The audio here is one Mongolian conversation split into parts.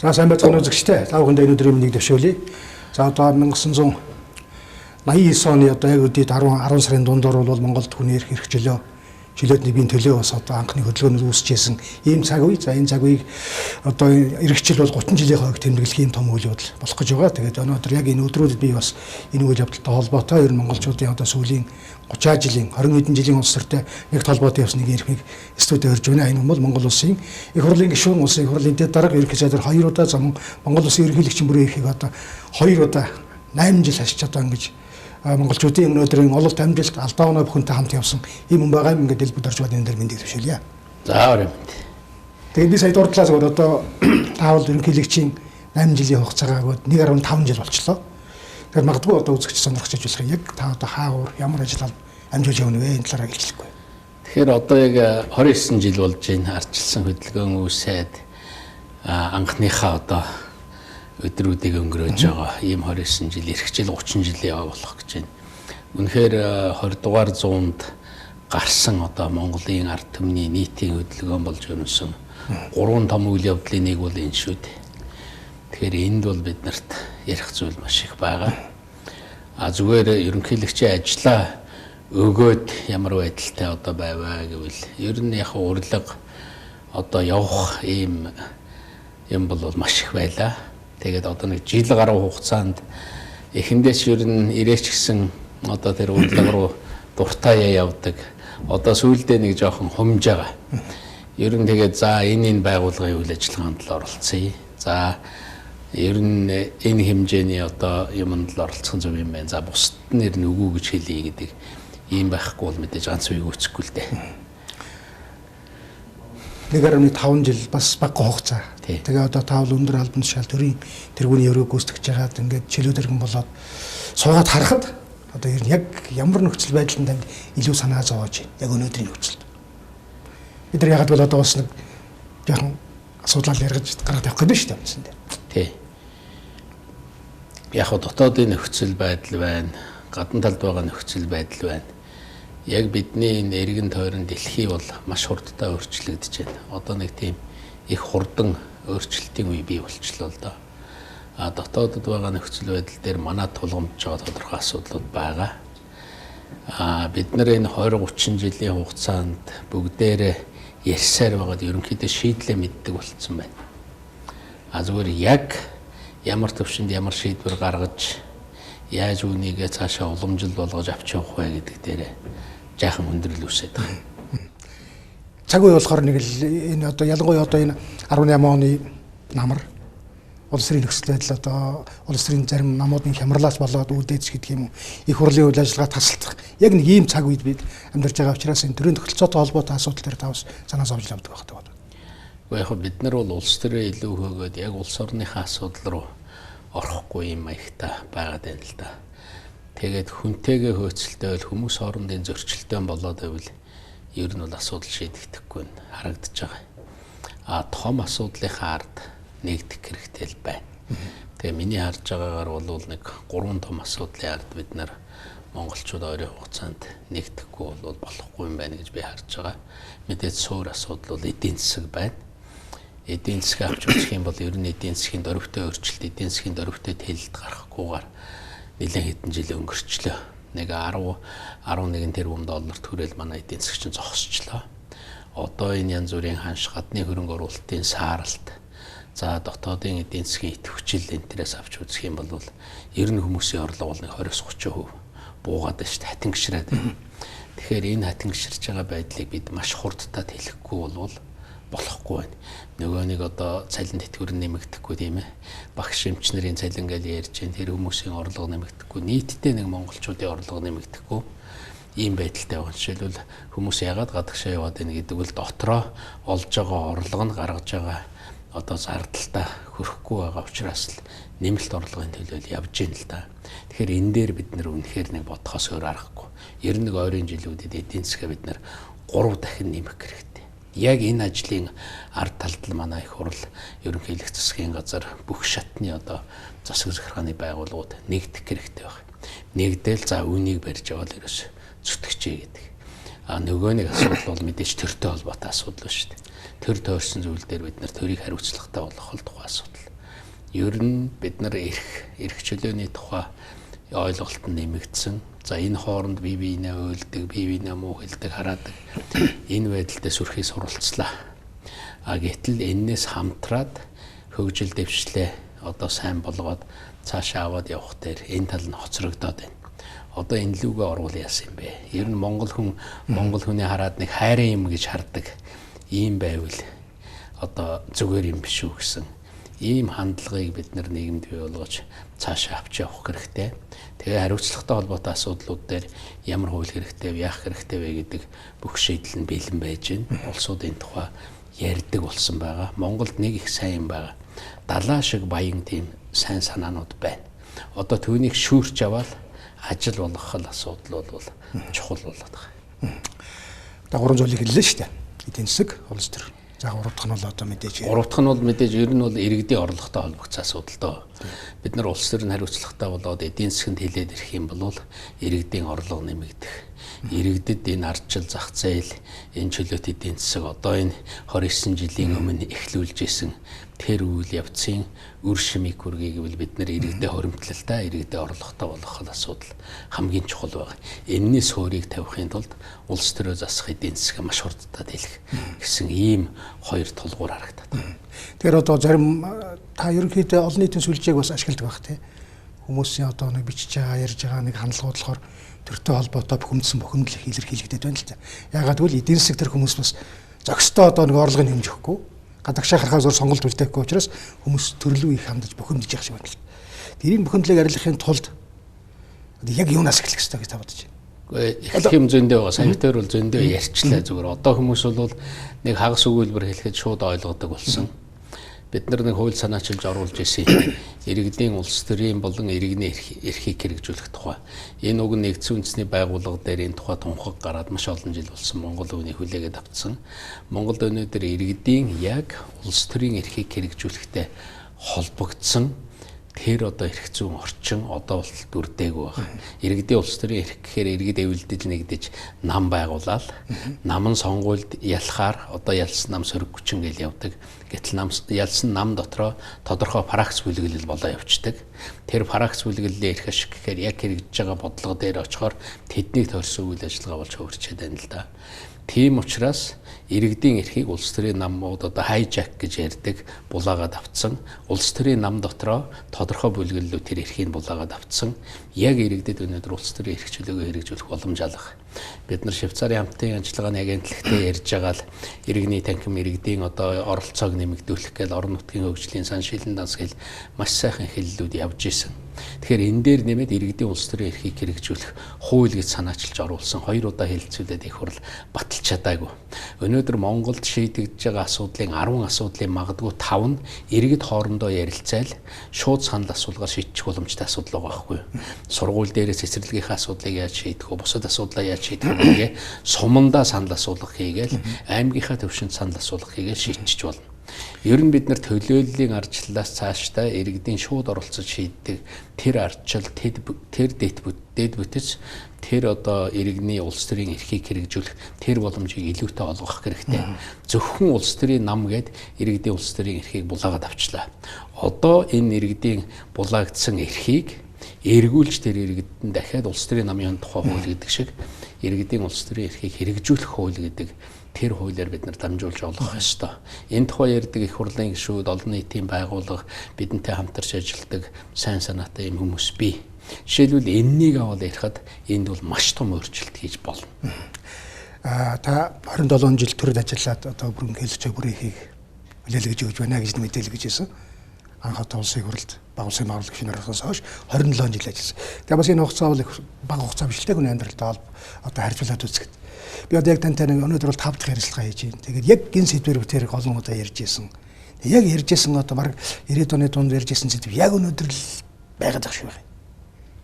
За сайн байцгаана үзэгчтэй. Та бүхэнд энэ өдрийн мэндийг дэвшүүлье. За одоо 1989 оны одоо яг үдээд 10 сарын дундор бол Монголд хүний эрх хэрэгжлөө. Жилээд нэгэн төлөө бас одоо анхны хөдөлгөөнөөр үүсчихсэн ийм цаг үе. За энэ цаг үеийг одоо эрхжил бол 30 жилийн хойг тэмдэглэх юм том үйл явдал болох гэж байгаа. Тэгээд өнөөдөр яг энэ өдрүүдэд би бас энэ үйл явдалтай холбоотой ер нь монголчуудын одоо сүүлийн 30 жилийн 20 хэдэн жилийн улс төртэй нэг толгойтой явсан нэг эрхийг студид өрж байна. Энэ бол Монгол улсын их хурлын гишүүн, улсын их хурлын дэд дарга ерөнхий сайдар 2 удаа зам Монгол улсын ерөнхийлөгчийн бүрэн эрхийг одоо 2 удаа 8 жил хашиж одоо ингэж монголчуудын өнөөдрийн ололт амжилт алдаа оноо бүхэнтэй хамт явсан юм байгаа юм ингээд дэлбэр дорж бод энэ дээр мэндийг төвшүүлье. За өрөө. Тэгээд би сая дурдлаас одоо таавал ерөнхийлөгчийн 8 жилийн хугацаагаа 1.5 жил болчихлоо. Тэгэхээр магадгүй одоо үзэгч сонирхож ажиллах яг та одоо хаагур ямар ажил амжуулж явна вэ энэ талаараа хэлчихгүй. Тэгэхээр одоо яг 29 жил болж энэ ардчилсан хөдөлгөөн үүсээд анхныхаа одоо өдрүүдийг өнгөрөөж байгаа. Ийм 29 жил ирэх жил 30 жилийн яа болох гэж байна. Үнэхээр 20 дугаар зуунд гарсан одоо Монголын ард түмний нийтийн хөдөлгөөн болж өрнөсөн 3 том үйл явдлын нэг бол энэ шүү дээ. Тэгэхээр энд бол биднэрт ярих зүйл маш их байгаа. Зүгээр ерөнхийлөгчийн ажлаа өгөөд ямар байдалтай одоо байваа гэвэл ер нь яг урлаг одоо явах ийм юм бол маш их байлаа. Тэгээд одоо нэг жил гаруй хугацаанд эхэндээс ер нь ирээч гисэн одоо тэр урлаг руу дуртай явдаг. Одоо сүүлдээ нэг жоохон хумж байгаа. Ер нь тэгээд за энэ байгууллагын үйл ажиллагаанд л оролцъё. За ер нь энэ хэмжээний одоо юмд л оролцох зөв юм байна. За бусд нь ер нь үгүй гэж хэлье гэдэг ийм байхгүй бол мэдээж ганц үеиг үүсэхгүй л дээ. 1.5 жил бас баггүй хугацаа. Тэгээ одоо таавал өндөр албан тушаал төрийн тэргүүний өрөө гүйцэтгэж байгаад ингээд чөлөө дэргэн болоод суугаад харахад одоо ер нь яг ямар нөхцөл байдлын танд илүү санаа зовоож байна. Яг өнөөдрийн нөхцөлд. Бид нар ягаад бол одоо бас нэг яхан асуудал яргаж гараад явах гэдэг шүү дээ юмсан дээр. Тий. Яг дотоодын нөхцөл байдал байна. Гадна талд байгаа нөхцөл байдал байна. Яг бидний энэ эргэн тойрон дэлхий бол маш хурдтай өөрчлөгдөж байна. Одоо нэг тийм их хурдан өөрчлөлтийн үе бий болчихлоо л доо. Дотоодод байгаа нөхцөл байдал дээр манай тулгамдж байгаа тодорхой асуудлууд байгаа. Бид нар энэ 20-30 жилийн хугацаанд бүгдээрээ ярьсаар байгаад ерөнхийдөө шийдлээ мэддэг болцсон байна. Зүгээр яг ямар төвшөнд ямар шийдвэр гаргаж яаж үүнийгээ цаашаа уламжил болгож авч явах вэ гэдэг дээр жаахан хүндрэл үүсээд байгаа. Цаг үе болохоор нэг л энэ одоо ялангуяа одоо энэ 18 оны намар улс төрийн нөхцөл байдал одоо улс төрийн зарим намуудын хямралаас болоод үүдээч гэдэг юм уу их хурлын үйл ажиллагаа тасалдах яг нэг ийм цаг үед бид амьдарч байгаа учраас энэ төрийн тогтолцоотой холбоотой асуудал дээр тавс санаа зовж явдаг байх гэдэг. Яг бид нар бол улс төрөө илүү хөөгөөд яг улс орныхаа асуудал руу орохгүй юм маягтай байгаад байна л да. Тэгээд хүнтэйгээ хөөцөлтөөл хүмүүс хоорондын зөрчилтэй болоод байвал ер нь бол асуудал шийдэгдэхгүй нь харагдаж байгаа. Том асуудлынхаа ард нэгдэх хэрэгтэй л байна. Тэгээ миний харж байгаагаар бол нэг 3 том асуудлын ард бид нар монголчууд ойрын хугацаанд нэгдэхгүй бол болохгүй юм байна гэж би харж байгаа. Мэдээж суур асуудал бол эдийн засаг байна. Эдийн засгийг авч үзэх юм бол ер нь эдийн засгийн дөрвтэй өөрчлөлт, эдийн засгийн дөрвтэй тэлэлт гарахгүйгээр нэлээд хэдэн жил өнгөрчлөө. Нэг 10-11 тэрбум долларт хүрээл манай эдийн засаг чинь зогсчлоо. Одоо энэ янз бүрийн ханш гадны хөрөнгө оруулалтын сааралт, за дотоодын эдийн засгийн идэвхжил энтерээс авч үзэх юм бол ер нь хүмүүсийн орлого бол нэг 20-30% буугаад байна шүү дээ. Хатан гişрээд. Тэгэхээр энэ хатан гişирч байгаа байдлыг бид маш хурдтай тэлэхгүй бол болохгүй байна. Нөгөө нэг одоо цалин тэтгэвэр нэмэгдэхгүй тийм ээ. Багш эмчнэрийн цалин гэж ярьж байна. Тэр хүмүүсийн орлого нэмэгдэхгүй. Нийтдээ нэг монголчуудын орлого нэмэгдэхгүй. Ийм байдалтай байгаа. Жишээлбэл хүмүүс ягаад гадагшаа яваад байна гэдэг бол дотроо олж байгаа орлого нь гаргаж байгаа одоо зардалтаа хөрөхгүй байгаа учраас л нэмэлт орлогын төлөө явж байна л да. Тэгэхээр энэ дээр бид нэр үнэхээр нэг бодхоос өөр аргагүй. Ер нь нэг ойрын жилүүдэд эдийн засгаа бид нэр 3 дахин нэмэх хэрэгтэй. Яг энэ ажлын ард талд л манай их хурл ерөнхийлөгч засгийн газар бүх шатны одоо засаг захиргааны байгууллагууд нэгдэх хэрэгтэй байна. Нэгдэл за үнийг барьж аваад ерөөс зүтгэжээ гэдэг. Нөгөө нэг асуудал бол мэдээж төртэй холбоотой асуудал ба шүү дээ. Төр тойрсон зүйл дээр бид нар төрийг хариуцлагатай болгох тухай асуудал. Ер нь бид нар эрх чөлөөний тухай ойлголт нь нэмэгдсэн. За энэ хооронд бие биенээ уйлдаг, бие биенээ муу хэлдэг, хараадаг энэ байдалтай сүрхий суралцлаа. Гэтэл энэс хамтраад хөгжил дэвшлээ одоо сайн болгоод цаашаа аваад явах дээр энэ тал нь хоцрогдоод байна. Одоо энэ лүгээ орвол яасан юм бэ? Ер нь монгол хүний хараад нэг хайрын юм гэж хардаг ийм байвал одоо зүгээр юм биш үү гэсэн ийм хандлагыг бид нар нийгэмд бий болгож цаашаа авч явах хэрэгтэй. Тэгээ хариуцлагатай холбоотой асуудлууд дээр ямар хууль хэрэгтэй, яах хэрэгтэй вэ гэдэг бүх шийдэл нь бэлэн байж байна. Улсууд энэ тухай ярьдаг болсон байгаа. Монголд нэг их сайн юм байгаа. Далаа шиг баян тийм сайн санаанууд байна. Одоо түүнийг шүүрч аваад ажил болгох асуудал бол чухал болоод байгаа. Гурван зүйлийг хэллээ шүү дээ. Эдийн засаг, улс төр. За гурав дахь нь бол одоо мэдээж. Гурав дахь нь бол мэдээж ер нь бол иргэдийн орлоготой холбогдсон асуудал доо. Бид нар улс төрийн хариуцлагатай болоод эдийн засгт хилээд ирэх юм бол иргэдийн орлого нэмэгдэх. Иргэдэд энэ ардчил зах зээл, энэ чөлөөт эдийн засаг одоо энэ 29 жилийн өмнө эхлүүлж исэн тэр үйл явцын үр шимийг хүргэе гэвэл бид нар иргэдэд хоримтлалтай, иргэдэд орлоготой болгох асуудал хамгийн чухал байна. Энэний суурийг тавихын тулд улс төрөө засах эдийн засаг маш хурдтай дэлгэх гэсэн ийм хоёр тулгуур харагдаад байна. Тэгэхээр одоо зарим та ерөнхийдөө олон нийтийн сүлжээг бас ашигладаг байх тийм. Хүмүүсийн одоо нэг бичиж байгаа, ярьж байгаа нэг хандлагууд болохоор төртэй холбоотой бухимдсан бухимдал илэрхийлэгдээд байна л да. Ягаад гэвэл эдийн засаг тэр хүмүүс бас зөкстөө одоо нэг орлогыг хэмжихгүй, гадагшаа харахаас өөр сонголт үлдээхгүй учраас хүмүүс төрлөө их хандаж бухимдаж явах шиг байна л. Тэрийг бухимдлыг арилгахын тулд яг юунаас эхлэх хэрэгтэй гэж та бодож байна? Эхлэх юм зөндөө байгаа. Санитар бол зөндөө ярьчлаа зүгээр. Одоо хүмүүс бол нэг хагас өгүүлбэр хэлэхэд шууд ойлгодог болсон. Бид нар нэг хууль санаачилж оруулж ирсэн иргэдийн улс төрийн болон иргэний эрхийг хэрэгжүүлэх тухай. Энэ уг нэгдсэн үндэсний байгууллага дээр энэ тухай тунхаг гараад маш олон жил болсон. Монгол өвний хүлээгээд авцсан. Монголд өнөөдөр иргэдийн яг улс төрийн эрхийг хэрэгжүүлэхтэй холбогдсон тэр одоо эрх зүйн орчин одоо бол дүрдээгүй байна. Иргэдийн улс төрийн эрх гэхээр иргэд эвэлдэл нэгдэж нам байгуулаад нам нь сонгуульд ялахаар одоо ялсан нам сөрөг хүчин гэж явдаг. Гэтэл ялсан нам дотроо тодорхой пракс бүлэглэл болоо явцдаг. Тэр пракс бүлэглэлийн эрх ашиг гэхээр яг хэрэгжиж байгаа бодлого дээр очихоор тэднийг тойрсон үйл ажиллагаа болж хөвөрчээд байна л да. Тийм учраас иргэдийн эрхийг улс төрийн намууд одоо хайжак гэж ярьдаг булаагаад авцсан. Улс төрийн нам дотроо тодорхой бүлгэллүүд тэр эрхийг булаагаад авцсан. Яг иргэдэд өнөөдөр улс төрийн эрх чөлөөгөө хэрэгжүүлэх боломж алга. Бид нар Швейцарын хамтын ажиллагааны агентлагтай ярьж байгаа л иргэний танхим иргэдийн одоо оролцоог нэмэгдүүлэх гээл орон нутгийн хөгжлийн сан шилэн данс гээл маш сайхан хэллүүд явж исэн. Тэгэхээр энэ дээр нэмээд иргэдийн улс төрийн эрхийг хэрэгжүүлэх хууль гэж санаачилж оруулсан 2 удаа хэлэлцүүлээд их хурл баталж чадаагүй. Өнөөдөр Монголд шийдэгдэж байгаа асуудлын 10 асуудлын магадгүй 5 нь иргэд хоорондоо ярилцаал шууд санал асуулгаар шийдчих боломжтой асуудал байгаа байхгүй юу? Сургууль дээрээс цэцэрлэгийнхаа асуудлыг яаж шийдэх вэ? Бусад асуудлаа яаж шийдэх вэ? Сумандаа санал асуулга хийгээл аймгийнхаа төвшөнд санал асуулга хийгээл шийдчих болно. Ер нь бид нар төлөөллийн ардчлалаас цаашдаа иргэдийн шууд оролцож шийддэг тэр ардчил тэр дэд бүтэц тэр одоо иргэний улс төрийн эрхийг хэрэгжүүлэх тэр боломжийг илүүтэй олгох хэрэгтэй. Зөвхөн улс төрийн нам гээд иргэдийн улс төрийн эрхийг булаагаад авчлаа. Одоо энэ иргэдийн булаагдсан эрхийг эргүүлж тэр иргэдэд дахиад улс төрийн намын тухай хууль гэдэг шиг иргэдийн улс төрийн эрхийг хэрэгжүүлэх хууль гэдэг тэр хуулиар бид нар дамжуулж олгох ёстой. Энэ тухай ярьдаг их хурлын гишүүд, олон нийтийн байгууллага, бидэнтэй хамтарч ажилладаг сайн санаатай юм хүмүүс бий. Жишээлбэл энэнийг аваад ярихад энд бол маш том өөрчлөлт хийж болно. Та 27 жил төрөд ажиллаад одоо бүрэн хэлж бүрийнхийг хүлээлгэж өгч байна гэж мэдээлэл гэж хэлсэн. Анх одоо улсын хурлд баг улсын байгууллага гишүүнээс хойш 27 жил ажилласан. Тэгээ бас энэ хугацаа бол их бага хугацаа биш л дээ хүний амьдралдаа одоо харьцуулаад үзэхэд. Би одоо яг тантай нэг өнөөдөр бол 5 дахь ярилцлага хийж байна. Тэгээд яг гин сэдвэр бүтээрийг олон удаа ярьж ирсэн. Яг ярьж ирсэн одоо баг 90-ад оны дунд ярьж ирсэн сэдв яг өнөөдөр л байгаад байгаа шиг байна.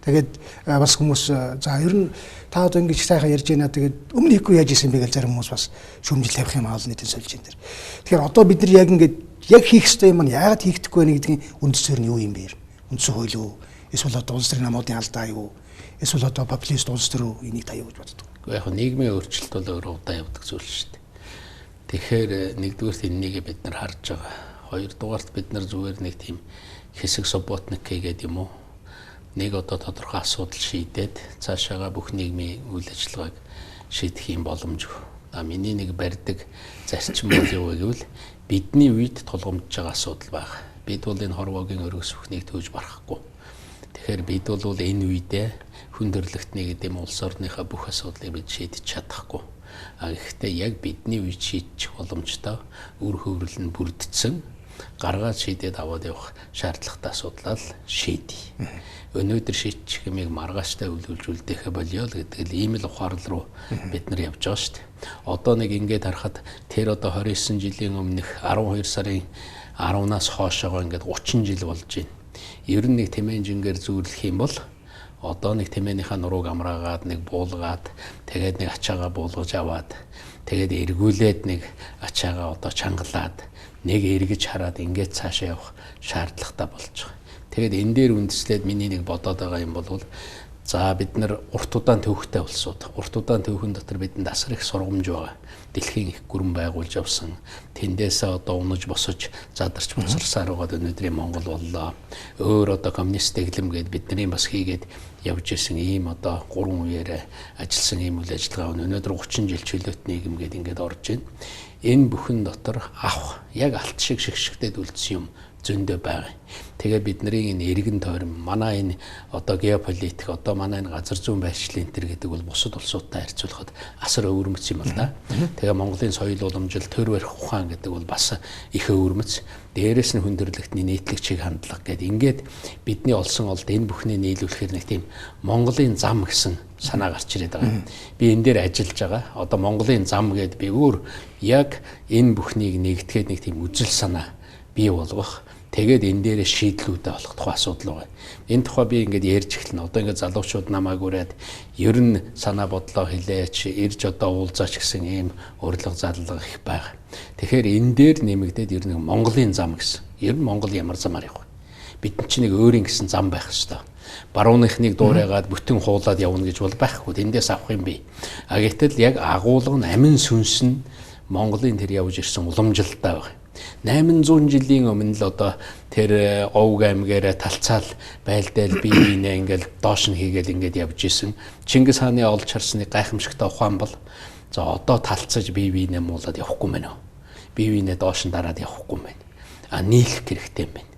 Тэгээд бас хүмүүс за ер нь та одоо ингэж сайхан ярьж байна. Тэгээд өмнө хийхгүй яаж исэн бэ гэж зарим хүмүүс бас шүүмжил тавих юм аал нийтийн сүлжээн дээр. Тэгэхээр одоо бид нар яг ингэж яг хийх ёстой юм нь яагаад хийгдэхгүй байна гэдгийг үндсээр нь юу юм бэ? Үндсэн хууль юу? Эсвэл одоо улс төрийн намуудын алдаа юу? Эсвэл одоо популист улс төр үү? Энийг та юу гэж боддог? Яг нийгмийн өөрчлөлт бол өөрөө удаа явдаг зүйл шүү дээ. Тэгэхээр нэгдүгээрт энэнийг бид нар харж байгаа. Хоёрдугаарт бид нар зүгээр нэг тийм хэсэг субботник гэдэг юм уу? Нэг одоо тодорхой асуудал шийдээд цаашаага бүх нийгмийн үйл ажиллагааг шийдэх юм боломж. Миний нэг барьдаг зарчим бол юу вэ гэвэл бидний үед тулгамдж байгаа асуудал байна. Бид бол энэ хорвоогийн өргөс бүхнийг төвж барахгүй. Тэгэхээр бид бол энэ үедээ хүн төрлөختний гэдэг юм улс орныхаа бүх асуудлыг бид шийдэж чадахгүй. Гэхдээ яг бидний үед шийдчих боломжтой үр хөврөл нь бүрдсэн гаргаад шийдээд аваад явах шаардлагатай асуудлаа л шийдье. Өнөөдөр шийдчих юмыг маргааштай үлдүүлжүүлдэхэ болио л гэдэг л ийм л ухаал руу бид нар явж байгаа шүү дээ. Одоо нэг ингээд харахад тэр одоо 29 жилийн өмнөх 12 сарын 10-наас хоошоогоо ингээд 30 жил болж байна. Ер нь нэг тэмээн жингээр зүүрлэх юм бол одоо нэг тэмээнийхээ нурууг амраагаад нэг буулгаад тэгээд нэг ачаагаа буулгаж аваад тэгээд эргүүлээд нэг ачаагаа одоо чангалаад нэг эргэж хараад ингээд цаашаа явах шаардлагатай болж байгаа. Тэгээд энэ дээр үндэслээд миний нэг бодоод байгаа юм бол за бид нар урт удаан төвхтэй улсууд. Урт удаан төвхөн дотор бидэнд асар их сургамж байгаа. Дэлхийн их гүрэн байгуулж авсан. Тэндээсээ одоо унаж босож задарч буцарсаар байгаа өнөөдрийн Монгол боллоо. Өөр одоо коммунист дэглэм гээд бидний бас хийгээд явж исэн ийм одоо 3 үеэрээ ажилласан ийм үйл ажиллагаа өнөөдөр 30 жил чөлөөт нийгэм гээд ингээд орж байна. Энэ бүхэн дотор авах яг алт шиг шигшгтэд үлдсэн юм зөндөө байгаа. Тэгээ бидний энэ эргэн тойрон манай энэ одоо геополитик одоо манай энэ газар зүйн байршлын энэ гэдэг бол бусад улсуудтай харьцуулахад асар өвөрмөц юм байна да. Тэгээ Монголын соёл уламжил төр барих ухаан гэдэг бол бас их өвөрмөц. Дээрээс нь хүндрэлтний нийтлэг чиг хандлага гэдэг ингээд бидний олсон олд энэ бүхний нийлүүлэхээр нэг тийм Монголын зам гэсэн санаа гарч ирээд байгаа. Би энэ дээр ажиллаж байгаа. Одоо Монголын зам гэдэг би өөр яг энэ бүхнийг нэгтгэхэд нэг тийм үжил санаа бий болгох. Тэгээд энэ дээрээ шийдлүүдээ олох тухай асуудал байгаа. Энэ тухай би ингээд ярьж эхэлнэ. Одоо ингээд залуучууд намайг үрээд ер нь санаа бодлоо хэлээч, ирж одоо уулзаач гэсэн ийм урилга заллага их байгаа. Тэгэхээр энэ дээр нэмэгдээд ер нь Монголын зам гэсэн. Ер нь Монгол ямар замаар явах вэ? Бид чинь нэг өөрийн гэсэн зам байх ёстой. Барууныхныг дуурайгаад бүтэн хуулаад явна гэж бол байхгүй. Тэндээс авах юм би. А гэтэл яг агуулга нь амин сүнс нь Монголын тэр явж ирсэн уламжилттай байна. 800 жилийн өмнө л одоо тэр Овг аймгаараа талцаал байлдаал бие биенээ ингээл доош нь хийгээл ингээд явж исэн. Чингис хааны олж харсны гайхамшигтай ухаан бол за одоо талцаж бие биенээ муулаад явахгүй мэнэ. Бие биенээ доош нь дараад явахгүй мэнэ. А нийлэх хэрэгтэй юм байна.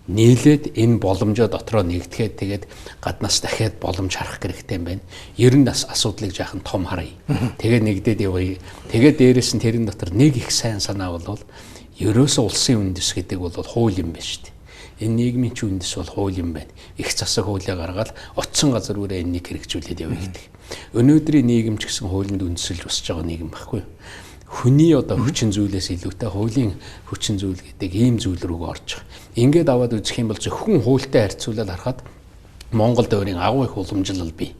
Нийлээд энэ боломжоо дотроо нэгтгэхэд тэгээд гаднаас дахиад боломж харах хэрэгтэй юм байна. Ер нь бас асуудлыг жаахан том харъя. Тэгээд нэгдээд явъя. Тэгээд дээрэс нь тэрэн дотор нэг их сайн санаа бол ерөөсөө улсын үндэс гэдэг бол хууль юм байна шүү дээ. Энэ нийгмийн ч үндэс бол хууль юм байна. Их засаг хуулийг гаргаад оцсон газар үрээ энэнийг хэрэгжүүлээд явъя гэдэг. Өнөөдрийн нийгэм ч гэсэн хуулинд үндэслэж босч байгаа нийгэм байхгүй юу? Хүний одоо хүчин зүйлээс илүүтэй хуулийн хүчин зүйл гэдэг ийм зүйл рүү орж байгаа. Ингээд аваад үзэх юм бол зөвхөн хуультай харьцуулаад харахад Монгол дөрийн агуу их уламжлал бий.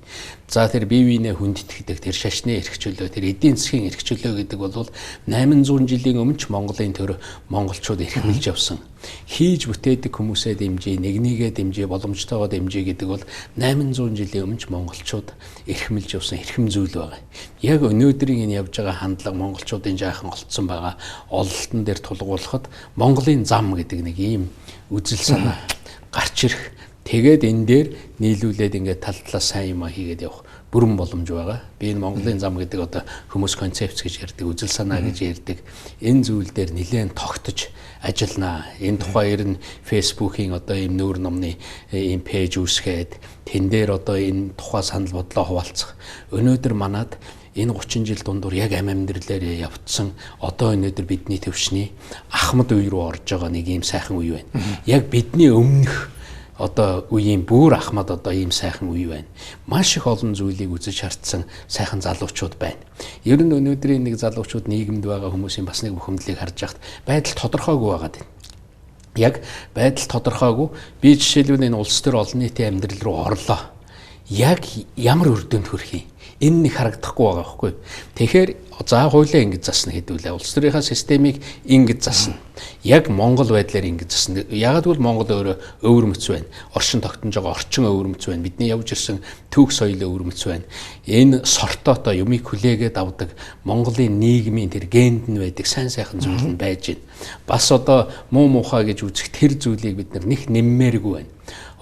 За тэр бие биенээ хүндэтгэдэг тэр шашны эрхчлөө, тэр эдийн засгийн эрхчлөө гэдэг бол 800 жилийн өмнө ч Монголын төр монголчууд эрхэмлж явсан. Хийж бүтээдэг хүмүүсээ дэмжиж, нэгнийгээ дэмжиж, боломжтойгоо дэмжиж гэдэг бол 800 жилийн өмнө ч монголчууд эрхэмлж явсан эрхэм зүйл байгаа. Яг өнөөдрийн энэ явж байгаа хандлага монголчуудын жаахан олцсон байгаа ололтон дээр тулгуурлахад Монголын зам гэдэг нэг ийм үзэл санаа гарч ирэх. Тэгээд энэ дээр нийлүүлээд ингээд тал талаас сайн юм хийгээд явах бүрэн боломж байгаа. Би энэ Монголын зам гэдэг одоо хүмүүс концепц гэж ярьдаг, үзэл санаа гэж ярьдаг. Энэ зүйл дээр нэлээд тогтож ажилланаа. Энэ тухай ер нь Facebook-ийн одоо ийм нүүр номны ийм пэйж үүсгээд тэн дээр одоо энэ тухай санал бодлоо хуваалцах. Өнөөдөр манад энэ 30 жил дундуур яг амьдралаараа явцсан одоо өнөөдөр бидний төвшний ахмад үе рүү орж байгаа нэг ийм сайхан үе байна. Яг бидний өмнөх одоо үеийн бүр ахмад одоо ийм сайхан үе байна. Маш их олон зүйлийг үзэж хартсан сайхан залуучууд байна. Ер нь өнөөдрийн нэг залуучууд нийгэмд байгаа хүмүүсийн бас нэг бухимдлыг харж байхад байдал тодорхойгүй байгаад байна. Яг байдал тодорхойгүй. Би жишээлбэл энэ улс төр олон нийтийн амьдрал руу орлоо. Яг ямар үр дүнд хүрэх юм? Энэ нэг харагдахгүй байгаа байхгүй. Тэгэхээр за хуулиа ингэж засна хэдүүлээ. Улс төрийнхаа системийг ингэж засна. Яг Монгол байдлаар ингэж засна. Ягаад гэвэл Монгол өөрөө өвөрмөц байна. Оршин тогтнож байгаа орчин өвөрмөц байна. Бидний явж ирсэн түүх соёл өвөрмөц байна. Энэ сортоото юмыг хүлээгээд авдаг Монголын нийгмийн тэр генд нь байдаг сайн сайхан зүйл нь байж байна. Бас одоо муу муухай гэж үзэх тэр зүйлийг бид нэг нэммээргүй байна.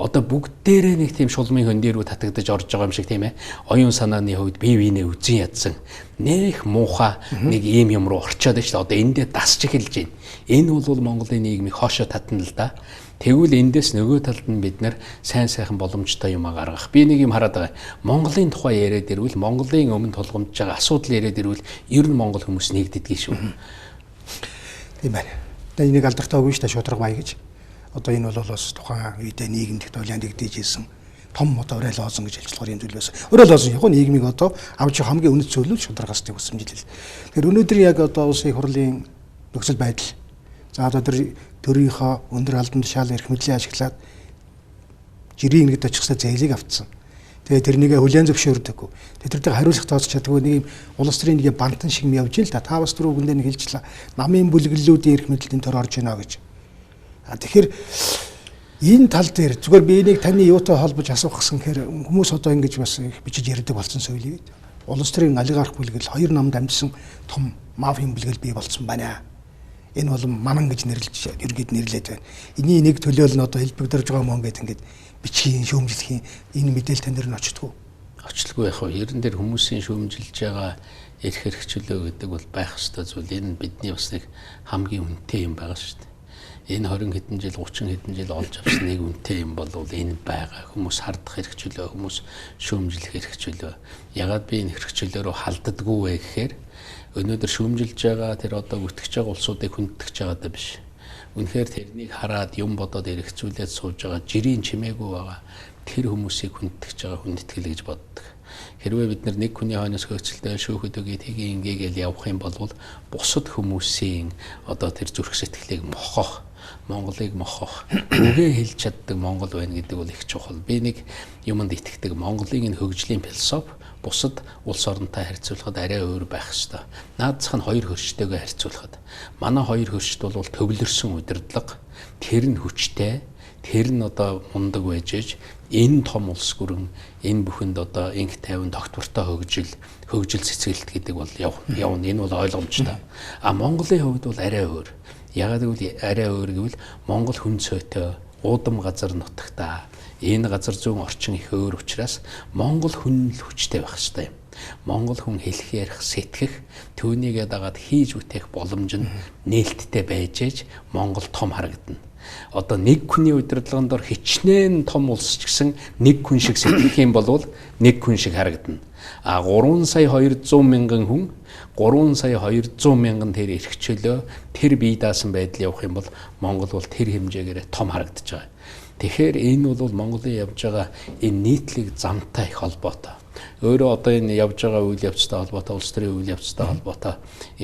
Одоо бүгдээрээ нэг тийм шулмын хөндөр рүү татагдаж орж байгаа юм шиг тийм ээ. Оюун санааны хувьд бие биенээ үзэн ядсан нэх муухай нэг ийм юм руу орчоод байна шүү дээ. Одоо эндээ дасч эхэлж байна. Энэ бол Монголын нийгмийг хоошо татна л да. Тэгвэл эндээс нөгөө талд нь бид нар сайн сайхан боломжтой юм гаргах. Би нэг юм хараад байгаа. Монголын тухай яриад ирвэл Монголын өмнө тулгамдж байгаа асуудал яриад ирвэл ер нь Монгол хүмүүс нэгддэг шүү. Тийм байна. Тэгээ энийг алдартай үгүй шүү дээ шудраг маяг гэж. Одоо энэ бол бас тухайн үедээ нийгэм технологийн дэгдэж ирсэн том одоо орой лозон гэж хэлж болохоор юм зүйл байсан. Орой лозон яг нийгмийг одоо авч хамгийн үнэт зүйл нь шударгаас тийм хүсэмжил. Тэгэхээр өнөөдөр яг одоо улсын их хурлын нөхцөл байдал. За одоо төрийнхөө өндөр албан тушаал эрх мэдлийг ашиглаад жирийн нэгд очихсаа зээлийг авцсан. Тэгээ тэрнийг хүлээн зөвшөөрдөггүй. Тэдэртэй хариулах тооцож чаддаггүй нэг юм улс төрийн нэг бантан шиг юм явж ин л та. Та бас түрүү үгэндээ нэг хэлжлээ. Намын бүлэглэлүүдийн эрх мэдлийн төр орж ийнэ гэж. Тэгэхээр энэ тал дээр зүгээр би энийг таны юутай холбож асуух гэсэн хэрэг хүмүүс одоо ингэж бас бичиж ярьдаг болсон соёлыг. Улс төрийн олигарх бүлэгэл хоёр намд амжсан том мафийн бүлэгэл бий болсон байна. Энэ бол манан гэж нэрлэж ергээд нэрлээд байна. Эний нэг төлөөл нь одоо хэлбэгдэрж байгаа мөн гэдэг ингээд бичгийн шүүмжлэхийн энэ мэдээлэл тань дээр нь очтгоо. Очлгүй яг ерөн дээр хүмүүсийн шүүмжилж байгаа эрх хэрэгчлөө гэдэг бол байх ёстой зүйл. Энэ бидний бас нэг хамгийн үнэтэй юм байгаа шүү дээ. Энэ 20 хэдэн жил 30 хэдэн жил олж авсан нэг үнэтэй юм бол энэ байгаа. Хүмүүс хардах хэрэгчлөө, хүмүүс шүүмжлэх хэрэгчлөө. Ягаад би энэ хэрэгчлөөрөө халддаггүй вэ гэхээр өнөөдөр шүүмжилж байгаа тэр одоо бүтгэж байгаа улсуудыг хүндэтгэж байгаа даа биш. Үнэхээр тэрнийг хараад юм бодоод эргэцүүлээд сууж байгаа жирийн чимээгүй байгаа. Тэр хүмүүсийг хүндэтгэж байгаа хүндэтгэл гэж боддог. Хэрвээ бид нэг хүний хойноос хөөцөлтэй шүүхэд өгье тгийг ингээгээл явах юм бол бусад хүмүүсийн одоо тэр зүрх сэтгэлийг мохох, Монголыг мохох, үгээ хэлж чаддаг Монгол байна гэдэг бол их чухал. Би нэг юмд итгэдэг. Монголын энэ хөгжлийн философи бусад улс оронтой харьцуулахад арай өөр байх ёстой. Наадсах нь хоёр хөрштэйгээ харьцуулахад манай хоёр хөршт бол төвлөрсөн удирдлага, тэр нь хүчтэй, тэр нь одоо мундаг байж ээж энэ том улс гүрэн энэ бүхэнд одоо инх тайван тогтвортой хөгжил цэцгэлт гэдэг бол явна. Энэ бол ойлгомжтой. А Монголын хувьд бол арай өөр. Ягаад гэвэл арай өөр гэвэл Монгол хүн цөөтэй уудам газар нутагтаа энэ газар зүүн орчин их өөр учраас Монгол хүн л хүчтэй байх ёстой юм. Монгол хүн хэлэх ярих сэтгэх түүнийгээ дагаад хийж үтэх боломж нь нээлттэй байж ээж Монгол том харагдана. Одоо нэг хүний удирдлагын дор хичнээн том улс ч гэсэн нэг хүн шиг сэтгэх юм бол нэг хүн шиг харагдана. А 3 сая 200 мянган хүн 3 сая 200 мянган тэр эрхчлөө тэр бие даасан байдал явах юм бол Монгол бол тэр хэмжээгээр том харагдаж байгаа. Тэгэхээр энэ бол Монголын явж байгаа энэ нийтлэг замтай их холбоотой. Өөрөө одоо энэ явж байгаа үйл явцтай холбоотой, улс төрийн үйл явцтай холбоотой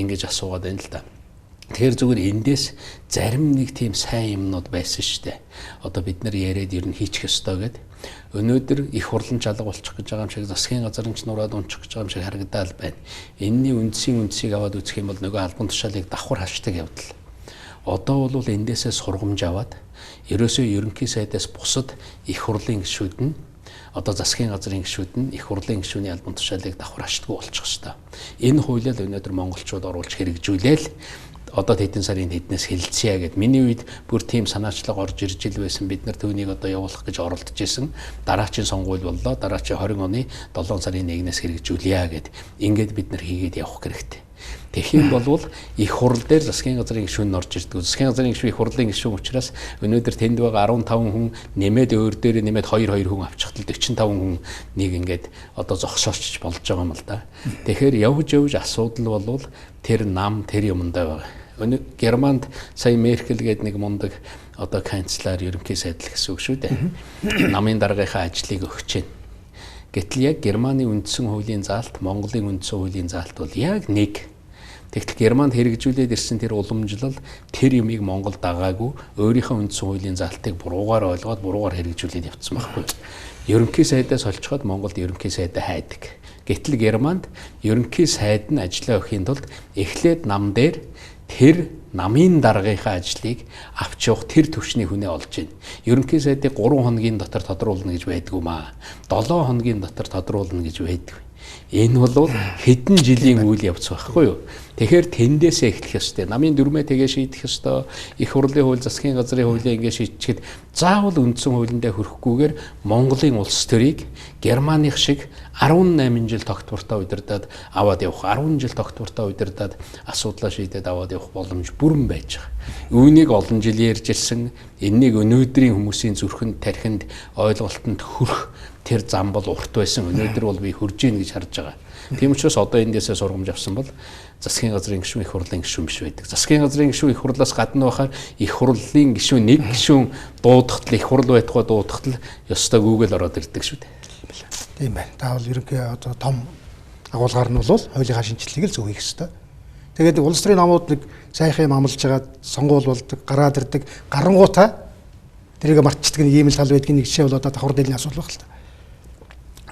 ингэж асуугаад байна л да. Тэгэхээр зүгээр эндээс зарим нэг тийм сайн юмнууд байсан шүү дээ. Одоо бид нар яриад ер нь хийчих ёстой гэдэг. Өнөөдөр их хурлын жалга болчих гэж байгаа юм шиг, засгийн газрын ч нураад унчих гэж байгаа юм шиг харагдаад байна. Энэний үндсийг аваад үзэх юм бол нөгөө албан тушаалыг давхар хашдаг явдал. Одоо бол эндээсээ сургамж аваад ерөөсөө ерөнхий сайдаас бусад их хурлын гишүүд нь одоо засгийн газрын гишүүд нь их хурлын гишүүний албан тушаалыг давхар хашдаггүй болчих ёстой. Энэ хуулиар өнөөдөр монголчууд оруулж хэрэгжүүлээл одоо хэдэн сарын хэднээс хэлцье гэд миний үед бүр тийм санаачлаг орж ирж ил байсан. Бид нар түүнийг одоо явуулах гэж оролдож исэн. Дараачийн сонгуул боллоо. Дараачийн 20 оны 7 сарын 1-ээс хэрэгжүүлье гэд ингээд бид нар хийгээд явах хэрэгтэй. Тэгэх юм бол их хурл дээр засгийн газрын гишүүн орж ирдэг. Засгийн газрын гишүүн их хурлын гишүүн учраас өнөөдөр тэнд байгаа 15 хүн нэмээд өөр дээр нэмээд 2 хүн авчихтал 45 хүн нэг ингээд одоо зогсоочж болж байгаа юм л да. Тэгэхээр явж асуудал бол тэр нам тэр юмдаа байгаа. Германд сая Меркель гээд нэг мундаг одоо канцлер ерөнхий сайдл гэсэн үг шүү дээ. Намын даргийнхаа ажлыг өгч байна. Гэтэл яг Германы үндсэн хуулийн заалт, Монголын үндсэн хуулийн заалт бол яг нэг. Тэгтэл Германд хэрэгжүүлээд ирсэн тэр уламжлал тэр юмыг Монгол дагаагүй өөрийнхөө үндсэн хуулийн заалтыг буруугаар ойлгоод буруугаар хэрэгжүүлээд явцсан байхгүй. Ерөнхий сайдаас олцоход Монголд ерөнхий сайдаа хайдаг. Гэтэл Германд ерөнхий сайд нь ажиллаа өхийн тулд эхлээд нам дээр тэр намын даргийнхаа ажлыг авч явах тэр төвчний хүнээ олж байна. Ерөнхий сайдыг 3 хоногийн дотор тодруулна гэж байдгүй маа. 7 хоногийн дотор тодруулна гэж байдаг. Энэ бол хэдэн жилийн үйл явц байхгүй юу? Тэгэхээр тэндээсээ эхлэх ёстой. Намын дүрмээ тэгээ шийдэх ёстой. Их хурлын хууль, засгийн газрын хуулийг ингэ шийдчихэд заавал үндсэн хуулиндаа хүрэхгүйгээр Монголын улс төрийг Германых шиг 18 жил тогтвортой удирдаад аваад явах, 10 жил тогтвортой удирдаад асуудлаа шийдээд аваад явах боломж бүрэн байж байгаа. Үүнийг олон жил ярьж ирсэн. Энэнийг өнөөдрийн хүмүүсийн зүрхэнд, тархинд, ойлголтод хүрэх тэр зам бол урт байсан. Өнөөдөр бол би хүрж ийн гэж харж байгаа. Тийм учраас одоо эндээсээ сургамж авсан бол засгийн газрын гишүүн, их хурлын гишүүн биш байдаг. Засгийн газрын гишүүн их хурлаас гадна байхаар их хурлын гишүүн, нэг гишүүн дуудахтал, их хурл байтугай дуудахтал ёстой гүгэл ороод ирдэг шүү дээ. Тийм байна. Таавал ерөнхий одоо том агуулгаар нь бол хуулийнхаа шинжилгээг л зөв хийх ёстой. Тэгээд улс төрийн намууд нэг сайхан юм амлаж хагаад сонгуул болдог, гараад ирдэг, гарангуудаа тэрийг мартчихдаг нэг ийм л тал байдгийн нэг жишээ бол одоо давхар дээлийн асуудал байна л та.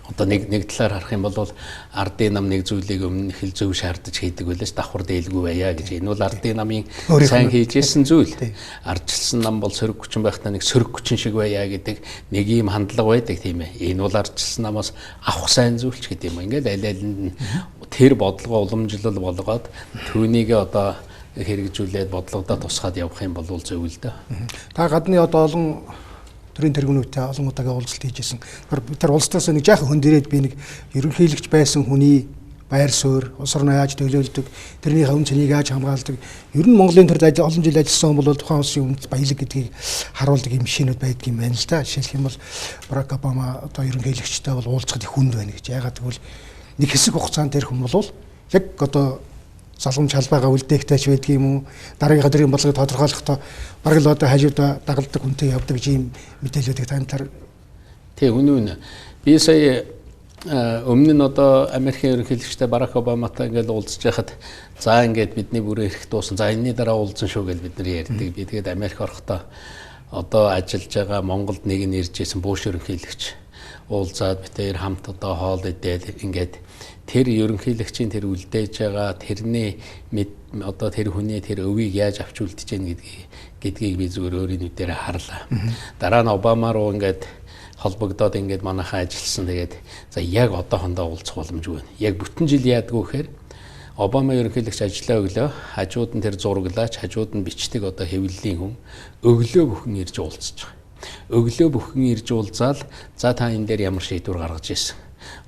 Одоо нэг талаар харах юм бол ардын нам нэг зүйлийг өмнө их л зөв шаардаж хийдэг байлаа давхар дээлгүй байя гэж. Энэ бол ардын намын сайн хийжсэн зүйл. Ардчилсан нам бол сөрөг хүчин байхдаа нэг сөрөг хүчин шиг байя гэдэг нэг ийм хандлага байдаг тийм ээ. Энэ бол ардчилсан намаас авах сайн зүйлч гэдэг юм. Ингээд аль алинд нь тэр бодлого уламжлал болгоод түүнийг одоо хэрэгжүүлээд бодлогодоо тусгаад явах юм бол зөв л дээ. Та гадны одоо олон төрийн тэргүүнүүтэй олон удаагийн уулзалт хийжсэн. Тэр улс төрөөс нэг жаахан хүн дээрээд би нэг ерөнхийлөгч байсан хүний байр суурь, улс орноо яаж төлөөлдөг, тэрнийхээ үн цэнийг яаж хамгаалдаг. Ер нь Монголын төрд олон жил ажилласан хүн бол тухайн улсын үндэс баялаг гэдгийг харуулдаг юм шинүүд байдаг юм байна л да. Жишээлх юм бол Барак Обама одоо ерөнхийлөгчтэй бол уулзахад их хүнд байна гэж. Ягаад гэвэл нэг хэсэг хугацаанд тэр хүн бол яг одоо залгамж халбаагаа үлдээхтэйч байдаг юм уу? Дараагийн өдрийн бодлогыг тодорхойлохдоо бараг л одоо хажуудаа дагалдаг хүнтэй явдаг ийм мэдээлүүдийг таньтаар. Тэг үнэн. Би сая өмнө нь одоо Америкийн ерөнхийлөгчтэй Барак Обаматай ингээд уулзж байхад за ингээд бидний бүрээ ирэх дуусан. За энэний дараа уулзсан шүү гэж бид нар ярьдаг. Би тэгээд Америк орохдоо одоо ажиллаж байгаа Монголд нэг нь ирж исэн Буш ерөнхийлөгч уулзаад бид хоёр хамт одоо хоол идээд ингээд тэр ерөнхийлөгчийн тэр үлдээж байгаа тэрний одоо тэр хүний тэр өвийг яаж авч үлдэж гэнэ гэдгийг би зүгээр өөрийн нүдээр харлаа. Дараа нь Обама руу ингээд холбогдоод ингээд манайхаа ажилласан. Тэгээд за яг одоохондоо уулзах боломжгүй байна. Яг бүтэн жил яадгүй гэхээр Обама ерөнхийлөгч ажиллаа өглөө, хажууд нь тэр зураглаач, хажууд нь бичдэг одоо хэвлэлийн хүн өглөө бүхэн ирж уулзж байгаа. Өглөө бүхэн ирж уулзаал за та энэ дээр ямар шийдвэр гаргаж ирсэн.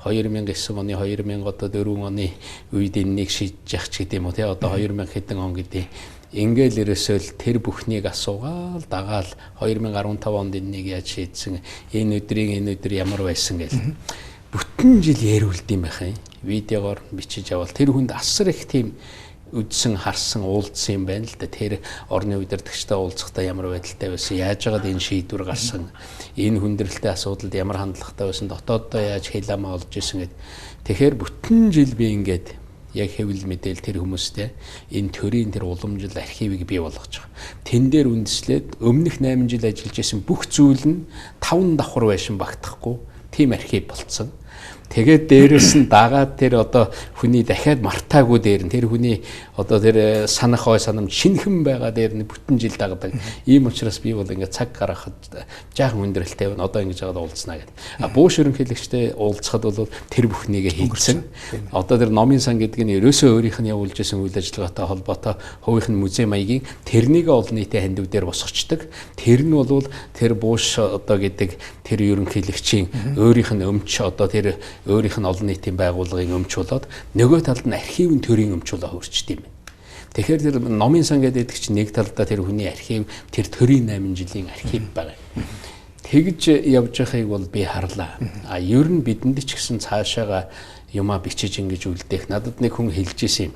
2009 оны 2004 оны үед энэнийг шийдэж явах ч гэдэм үү те одоо 2000 хэдэн он гэдэг ингээл ерөөсөө тэр бүхнийг асуугаал дагаал 2015 онд энэнийг яаж шийдсэн энэ өдөр ямар байсан гэж бүтэн жил яриулд юм байх юм видеогоор бичиж авал тэр хүнд асар их тийм үдсэн харсан уулзсан юм байна л да. Тэр орны удирдагчтай уулзахдаа ямар байдалтай байсан, яаж яагаад энэ шийдвэр гарсан, энэ хүндрэлтэй асуудалд ямар хандлагатай байсан, дотооддоо яаж хэлэмээ олж исэн гэд. Тэгэхээр бүтэн жил би ингээд яг хэвлэл мэдээл тэр хүмүүстэй энэ төрийн тэр уламжлал архивыг бий болгож байгаа. Тэн дээр үндэслээд өмнөх 8 жил ажиллаж исэн бүх зүйл нь 5 давхар байшин багтахгүй тийм архив болцсон. Тэгээд дээрэс нь дагаад тэр одоо хүний дахиад мартаагүй дээр нь тэр хүний одоо тэр санах ой санамж шинхэн байгаа дээр нь бүтэн жил дагадаг. Ийм учраас би бол ингээд цаг гаргахад жаахан хүндрэлтэй байна. Одоо ингэж жагаад уулзнаа гэдэг. Буш ерөнхийлөгчтэй уулзахад бол тэр бүхнийг хийгдсэн. Одоо тэр номын сан гэдэг нь ерөөсөө өөрийнх нь явуулж исэн үйл ажиллагаатай холбоотой хувийнх нь музей маягийн тэрнийг олон нийтийн хандив дээр босгочдөг. Тэр нь бол тэр Буш одоо гэдэг тэр ерөнхийлөгчийн өөрийнх нь өмч одоо тэр өөрийнх нь олон нийтийн байгууллагын өмч болоод нөгөө талд нь архивын төрийн өмч болоо хөрчдөг юм. Тэгэхээр тэр номын сан гэдэг чинь нэг талдаа тэр хүний архив тэр төрийн 8 жилийн архив байгаа. Тэгж явж байгааг бол би харлаа. Ер нь бидэнд ч гэсэн цаашаага юмаа бичиж ингэж үлдээх надад нэг хүн хэлж исэн юм.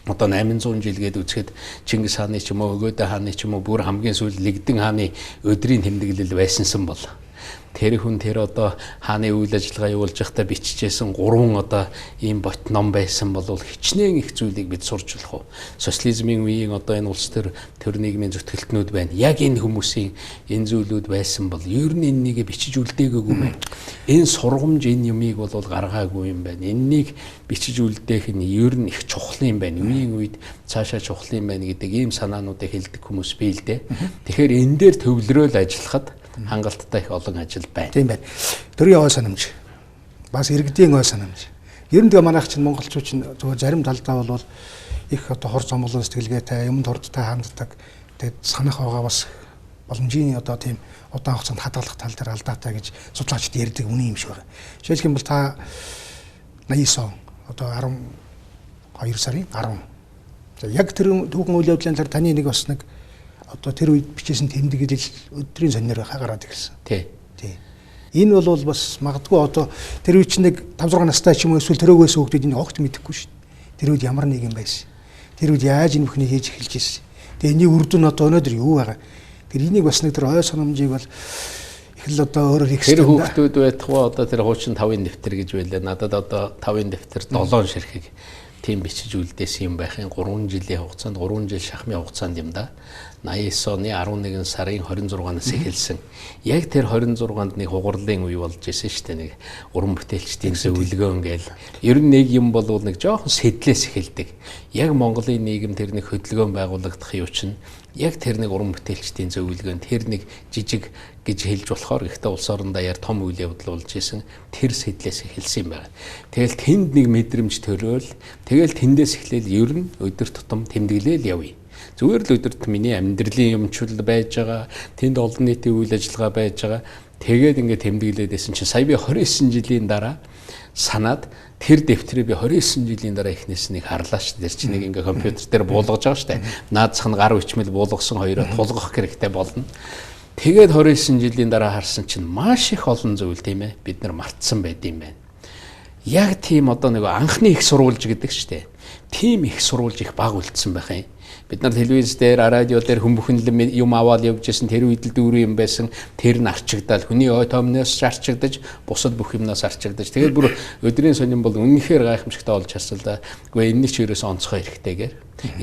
Одоо 800 жилгээд үзэхэд Чингис хааны ч юм уу Өгөөдө хааны ч юм уу бүр хамгийн сүүл Лэгдэн хааны өдрийн тэмдэглэл байсансан бол тэр хүн тэр одоо хааны үйл ажиллагаа явуулж байхдаа бичижсэн 3 одоо ийм бот ном байсан бол хичнээн их зүйлийг бид сурч болох уу? Социализмын үеийн одоо энэ улс төр нийгмийн зүтгэлтнүүд байна. Яг энэ хүмүүсийн энэ зүйлүүд байсан бол ер нь энэнийг бичиж үлдээгээгүй юм байна. Энэ сургамж энэ юмыг бол гаргаагүй юм байна. Энэнийг бичиж үлдээх нь ер нь их чухал юм байна. Үеийн үед цаашаа чухал юм байна гэдэг ийм санаануудыг хэлдэг хүмүүс бий л дээ. Тэгэхээр энэ дээр төвлөрөөл ажиллахад хангалттай их олон ажил байна. Тийм байна. Төрийн ой санамж. Бас иргэдийн ой санамж. Ер нь тэгээ манайх чинь монголчууд чинь зөвхөн зарим талдаа бол их одоо хор зомлон сэтгэлгээтэй, юмд хордтой ханддаг. Тэгээд санах байгаа бас боломжийн одоо тийм удаан хугацаанд хадгалах тал дээр алдаатай гэж судлаачид ярьдаг үнэн юм шиг байна. Жишээлх юм бол та 89 он одоо 12 сарын 10. Яг тэр түүхэн үйл явдлын талаар таны нэг бас нэг одоо тэр үед бичсэн тэмдэглэл өдрийн сонироо гараад ирсэн. Тий. Энэ бол бас магадгүй одоо тэр үед чинь нэг 5-6 настай ч юм уу эсвэл төрөөгөөс хүүхдүүд энэ огт мэдэхгүй шүү дээ. Тэр үед ямар нэг юм байсан. Тэр үед яаж энэ бүхнийг хийж эхэлж ирсэн. Тэгээ энийг үр дүн одоо өнөөдөр юу байгаа. Тэр энийг бас нэг тэр ой санамжийг бол их л одоо өөрөөр их тэр хүүхдүүд байтугай одоо тэр хуучин 5-ын дэвтэр гэж байлаа. Надад одоо 5-ын дэвтэр 7 ширхэг тийм бичиж үлдээсэн юм байхын 3 жилийн хугацаанд 3 жил шахмын хугацаанд юм да. 89 оны 11 сарын 26-наас эхэлсэн. Яг тэр 26-нд нэг хугарлын үе болж исэн шүү дээ. Нэг уран бүтээлчдийн зөвлөгөөн гээл. Ер нь нэг юм бол нэг жоохон сэтлээс эхэлдэг. Яг Монголын нийгэм тэр нэг хөдөлгөөн байгуулагдах юу чинь яг тэр нэг уран бүтээлчдийн зөвлөгөөн тэр нэг жижиг гэж хэлж болохоор гэхдээ улс орон даяар том үйл явдал болж исэн тэр сэтлээс эхэлсэн юм байна. Тэгэл тэнд нэг мэдрэмж төрөөл тэгэл тэндээс эхлээл ер нь өдөр тутам тэмдэглээл явъя. Зүгээр л өдөрт миний амьдралын юмчул байж байгаа, тэнд олон нийтийн үйл ажиллагаа байж байгаа. Тэгээд ингээд тэмдэглээдсэн чинь сая би 29 жилийн дараа санаад тэр дэвтрээ би 29 жилийн дараа ихнээс нэг харлаа ш. Тэр чинь нэг ингээд компьютер дээр буулгаж байгаа штэ. Наадсах нь гар бичмэл буулгасан хоёроо тулгах хэрэгтэй болно. Тэгээд 29 жилийн дараа харсан чинь маш их олон зүйл тийм ээ бид нар мартсан байд юм байна. Яг тийм одоо нэг анхны их сурвалж гэдэг штэ. Тийм их сурвалж их баг үлдсэн байх юм. Бид нар телевиз дээр, радио дээр хүн бүхэн юм аваад явж исэн тэр үед л дүүрэн юм байсан. Тэр нь арчигдаад хүний ой томноос арчигдаж, бусад бүх юмнаас арчигдаж. Тэгээд бүр өдрийн сонин бол үнэхээр гайхамшигтай болж харсан л да. Гэхдээ энэний ч ерөөс онцгой хэрэгтэйгээр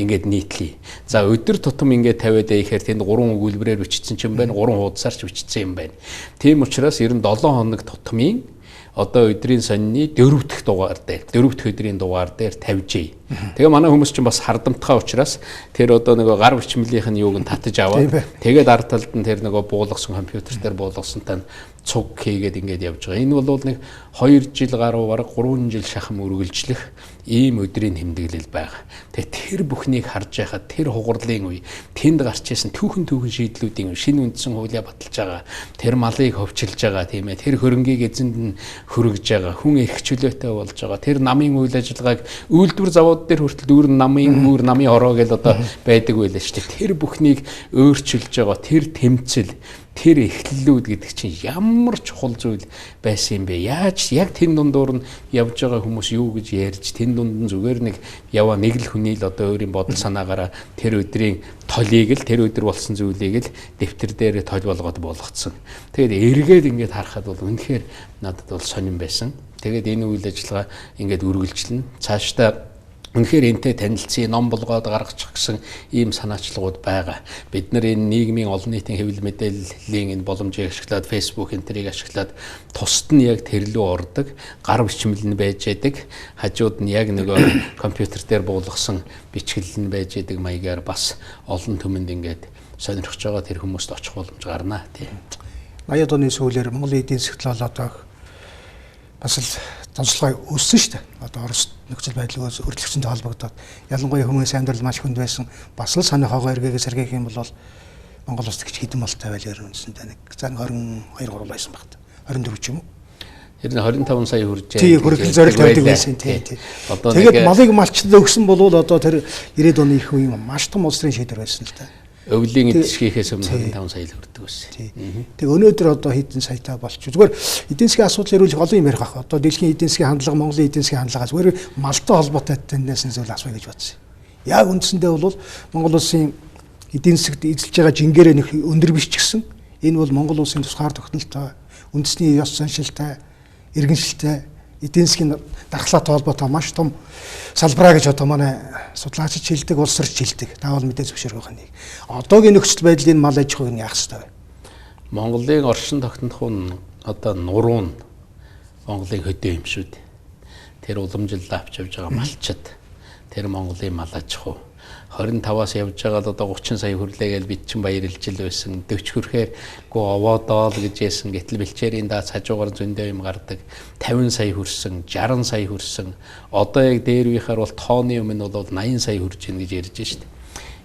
ингээд нийтлээ. За өдөр тутам ингээд тавиад ихээр тэнд 3 өгүүлбэрээр бичсэн ч юм байна, 3 хуудасаар ч бичсэн юм байна. Тийм учраас ер нь 7 хоног тутмын одоо өдрийн сонины 4 дахь дугаар дээр 4 дахь өдрийн дугаар дээр тавьжээ. Тэгээ манай хүмүүс чинь бас хардамтгай учраас тэр одоо нэг гар бичмлийнх нь юуг нь татаж аваад тэгээд ард талд нь тэр нөгөө буулгасан компьютер дээр буулгасантай цуг хийгээд ингээд явж байгаа. Энэ бол нэг 2 жил гаруй бараг 3 жил шахам үргэлжлэх ийм өдрийн тэмдэглэл байгаа. Тэгээ тэр бүхнийг харж байхад тэр хугарлын үе тэнд гарч исэн түүхэн шийдлүүдийн шинэ үндсэн хуулиа баталж байгаа. Тэр малыг хөвчилж байгаа тийм ээ. Тэр хөрөнгийг эзэнд нь хөргөж байгаа. Хүн их чөлөөтэй болж байгаа. Тэр намын үйл ажиллагааг үйлдвэр завод дээр хүртэл дүүр намын хороо гэж одоо байдаг байлаа шүү дээ. Тэр бүхнийг өөрчилж байгаа. Тэр тэмцэл тэр эхлэлүүд гэдэг чинь ямар чухал зүйл байсан юм бэ? Яаж яг тэн дундуур нь явж байгаа хүмүүс юу гэж ярьж тэн дунд нь зүгээр нэг яваа нэг л хүний л одоо өөрийн бодол санаагаараа тэр өдрийн толийг л тэр өдөр болсон зүйлийг л дэвтэр дээр толь болгоод болгоцсон. Тэгээд эргээд ингээд харахад бол үнэхээр надад бол сонирн байсан. Тэгээд энэ үйл ажиллагаа ингээд үргэлжлэнэ. Цаашдаа үнэхээр энтэй танилцсан ном болгоод гаргачих гэсэн ийм санаачлагууд байгаа. Бид нар энэ нийгмийн олон нийтийн хэвлэл мэдээллийн энэ боломжийг ашиглаад Facebook энтрийг ашиглаад тусад нь яг тэрлүү ордог, гар бичмэл нь байж байдаг, хажууд нь яг нөгөө компьютер дээр буулгасан бичгэл нь байж байдаг маягаар бас олон түмэнд ингээд сонирхож байгаа тэр хүмүүст очих боломж гарнаа тийм. 80-аад оны сүүлээр Монголын эдийн засгийн одоо бас л донцлогоо өссөн шүү дээ. Одоо Орос нөхцөл байдлаас өөрчлөгчөнтэй холбогдоод ялангуяа хүмүүсийн амьдрал маш хүнд байсан. Бас л санаа хогоо эргээгээс сэргээх юм бол Монгол улс гэж хэдэн болтой байлаар үндсэндээ нэг зан 22 гурвал байсан баг та. 24 ч юм уу. Тэр нь 25 сая хүрж байгаа. Тийм хүртэл зорилт тавьдаг байсан тийм. Тэгээд малыг малчлаа өгсөн бол одоо тэр 90-ад оны их үеийн маш том улс төрийн шийдвэр байсан л та. Өвлийн эдшихээс өмнө 25 сая л хүрдэг байсан. Тэг өнөөдөр одоо хэдэн саятай болчих. Зүгээр эдийн засгийн асуудал ирүүлэх олон юм ярих ах. Одоо дэлхийн эдийн засгийн хандлага, Монголын эдийн засгийн хандлагаас зүгээр малтай холбоотой тенденс зүйл асууя гэж бодсон. Яг үндсэндээ бол Монгол улсын эдийн засагт эзэлж байгаа жингэрээ нэг өндөр биш ч гэсэн энэ бол Монгол улсын тусгаар тогтнолтой үндэсний ёс заншилтай, иргэншилтэй, эдийн засгийн дархлаатай холбоотой маш том салбараа гэж одоо манай судлаачид хэлдэг, улс төрч хэлдэг. Та бол мэдээ зөвшөөрөх нэг. Одоогийн нөхцөл байдлын мал аж ахуйг нь яах ёстой вэ? Монголын оршин тогтнох нь одоо нуруу нь Монголын хөдөө юм шүү дээ. Тэр уламжилд авч явж байгаа малчид, тэр Монголын мал аж ахуй 25-аас явж байгаа л одоо 30 сая хүрлээ гэж бид чинь баярлж ил байсан. 40 хүрэхээр гоо овоодоо л гэж яасан. Гэтэл бэлчээрийн даас хажуугаар зөндөө юм гардаг. 50 сая хүрсэн, 60 сая хүрсэн. Одоо яг дээр үеийнхаар бол тооны өмнө бол 80 сая хүрж ийн гэж ярьж штеп.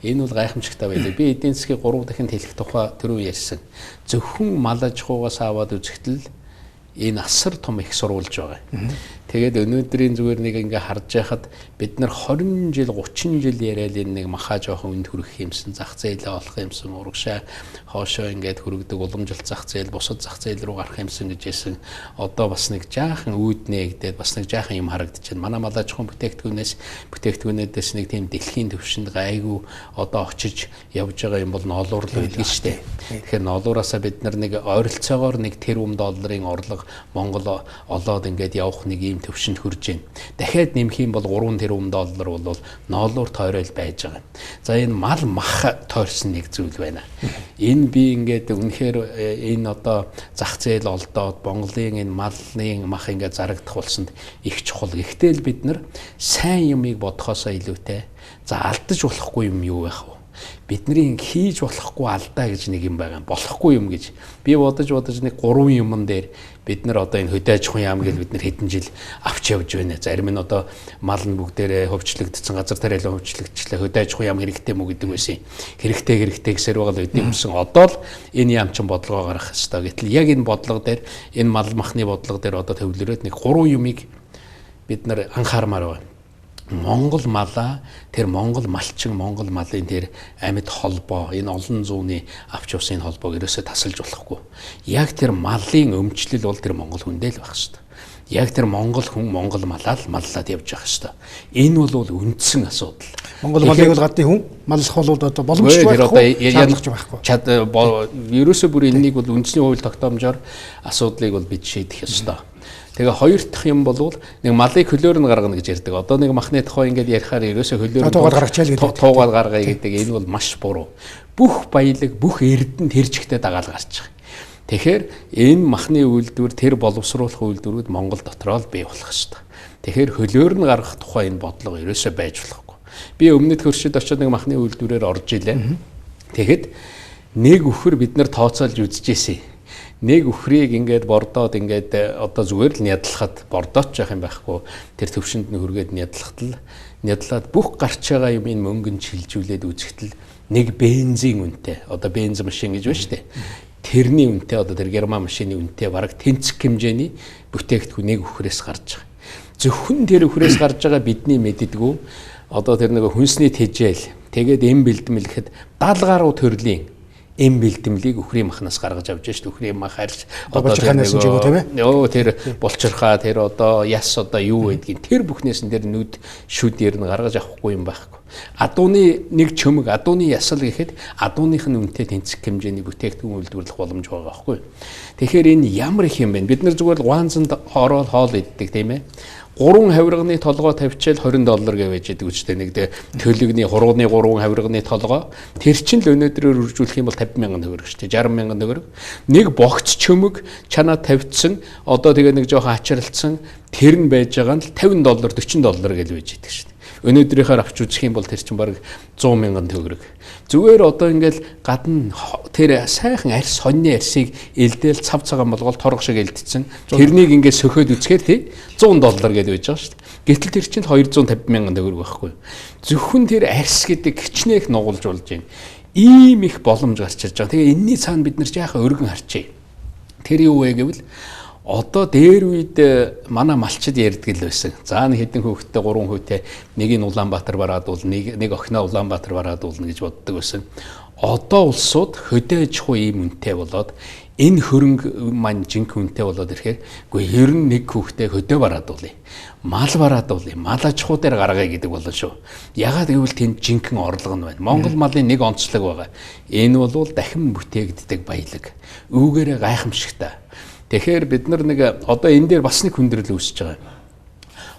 Энэ бол гайхамшигтай байлаа. Би эдийн засгийн 3 дахин хэлэх тухай түрүү ярьсан. Зөвхөн мал аж ахуйгаас аваад үзэхдээ энэ асар том их сурвалж байгаа. Тэгээд өнөөдрийн зүгээр нэг ингээ харж байхад бид нар 20 жил 30 жил яриад энэ нэг махаа жоохон үнд хүрэх юмсан, зах зээлээ олох юмсан, урагшаа хоошоо ингээд хүрэгдэг уламжилт зах зээл, бусад зах зээл рүү гарах юмсан гэж хэлсэн. Одоо бас нэг жаахан үүднээ гэдэг бас нэг жаахан юм харагдчихэв. Манай мал аж ахуйн бүтээгдэхүүнээс нэг тийм дэлхийн түвшинд гайгүй одоо очиж явж байгаа юм бол ноолуур л байдаг шүү дээ. Тэгэхээр ноолуураасаа бид нар нэг ойролцоогоор нэг тэрбум долларын орлого Монгол олоод ингээд явах нэг ийм төвшөнд хүрж байна. Дахиад нэмэх юм бол 3 тэрбум доллар бол ноолуур тойрол байж байгаа. За энэ мал мах тойрсон нэг зүйл байна. Энэ би ингээд үнэхээр энэ одоо зах зээл олдоод Монголын энэ малын мах ингээд зарагдах болсонд их чухал. Гэхдээ л бид нар сайн юмыг бодохоосоо илүүтэй за алдаж болохгүй юм юу байх вэ? Бидний хийж болохгүй алдаа гэж нэг юм байгаа. Болохгүй юм гэж. Би бодож нэг 3 юмн дээр бид нар одоо энэ хөдөө аж ахуйн яам гэж бид нар хэдэн жил авч явж байна. Зарим нь одоо мал нь бүгдээрээ хөвчлөгдсөн, газар тариалан хөвчлөгдчихлээ. Хөдөө аж ахуйн яам хэрэгтэй мүү гэдэг байсан. Хэрэгтэй гэсээр байгаа л үдэмсэн. Одоо л энэ яам чин бодлогоо гаргах хэрэгтэй. Гэтэл яг энэ бодлого дээр энэ мал махны бодлого дээр одоо төвлөрөөд нэг 3 юмыг бид нар анхаармаар байна. Монгол малаа тэр Монгол малчин Монгол малын тэр амьд холбоо энэ олон зууны авч явсан холбоог ерөөсөө тасалж болохгүй. Яг тэр малын өмчлөл бол тэр Монгол хүндэл байх хэрэгтэй. Яг тэр Монгол хүн Монгол малаа л маллаад явж явах хэрэгтэй. Энэ бол үндсэн асуудал. Монгол малыг бол гадны хүн маллах бол одоо боломжтой байхгүй. Шаардлагач байхгүй. Ерөөсөө бүр энэнийг бол үндэсний хууль тогтоомжоор асуудлыг бол бид шийдэх ёстой. Тэгээ хоёр дахь юм бол нэг малыг хөлөөр нь гаргана гэж ярьдаг. Одоо нэг махны тухай ингээд ярихаар ерөөсөө хөлөөр туугаад гаргая гэдэг энэ бол маш буруу. Бүх баялаг, бүх эрдэнэ тэр чигтээ дагаал гарч байгаа. Тэгэхээр энэ махны үйлдвэр тэр боловсруулах үйлдвэрүүд Монгол дотроо л бий болох ёстой. Тэгэхээр хөлөөр нь гаргах тухай энэ бодлого ерөөсөө байж болохгүй. Би өмнөд хөршид очиод нэг махны үйлдвэрээр орж илээ. Тэгэхэд нэг үхэр бид нар тооцоолж үзчихсэн. Нэг үхрийг ингээд бордоод ингээд одоо зүгээр л нядлахад бордооч явах юм байхгүй. Тэр төвшөнд нь хүргээд нядлаад бүх гарч байгаа юм энэ мөнгөнд шилжүүлээд үзэхдээ нэг бензин үнэтэй. Одоо бензин машин гэж байна шүү дээ. Тэрний үнэтэй одоо тэр герман машины үнэтэй бараг тэнцэх хэмжээний бүтээгдэхүүн нэг үхрээс гарч байгаа. Зөвхөн тэр үхрээс гарч байгаа бидний мэддэггүй. Одоо тэр нэг хүнсний тэжээл тэгээд эм бэлдмэлэхэд 70 гаруй төрлийн эм бэлдэмлийг үхрийн махнаас гаргаж авч байна шүү дээ. Үхрийн мах харьж одоо тэр булчирхаа тэр одоо яс одоо юу байдгийг тэр бүхнээс нь тэр нүд шүдээр нь гаргаж авахгүй юм байхгүй. Адууны нэг чөмөг адууны ясал гэхэд адууных нь үнэтэй тэнцэх хэмжээний бүтээгдэхүүн үйлдвэрлэх боломж байгаа байхгүй. Тэгэхээр энэ ямар их юм бэ? Бид нар зүгээр л ванзанд ороод хоол иддэг тийм ээ. 3 хавирганы толгой тавьчаал $20 гэвэж идэг үстэй нэг төлөгний хурууны 3 хавирганы толгой тэр чинь л өнөөдрөөр үржүүлэх юм бол 50,000 төгрөг шүү дээ 60,000 төгрөг нэг богц чөмөг чанаа тавьчихсан одоо тэгээ нэг жоохон ачаарлцсан тэр нь байж байгаа нь $50 $40 гэж байж идэг шүү дээ өнөөдрийнхаар авч үзэх юм бол тэр чинь бараг 100,000 төгрөг зүгээр одоо ингээл гадна тэр сайхан арьс сонины арьсыг элдээл цав цагаан болгол торго шиг элдсэн тэрнийг ингээд сөхөөд үзэхээр тий $100 гэж байж байгаа шүү дээ. Гэтэл тэр чинь 250,000 төгрөг байхгүй. Зөвхөн тэр арьс гэдэг хичнээх нугуулж болж байна. Ийм их боломж гарч ирж байгаа. Тэгээ энэний цаана бид нар жаахан өргөн харчээ. Тэр юу вэ гэвэл одоо дээр үед манай малчид ярьдаг л байсан. За нэг хэдэн хүүхэдтэй 3 хүүтэй нэг нь Улаанбаатар бараад бол нэг охиноо Улаанбаатар бараад болно гэж боддог байсан. Одоо улсууд хөдөө аж ахуй ийм үнэтэй болоод энэ хөрөнгө маань жинхэнэ үнэтэй болоод ирэхээр үгүй ер нь нэг хүүхдээ хөдөө бараад уулъя. Мал бараад уулъя. Мал аж ахуй дээр гаргая гэдэг болно шүү. Ягаад гэвэл тэнд жинхэнэ орлого нь байна. Монгол малын нэг онцлог байгаа. Энэ бол дахин бүтээгддэг баялаг. Үүгээрээ гайхамшигтай. Тэгэхээр бид нар нэг одоо энэ дээр бас нэг хүндрэл үүсэж байгаа.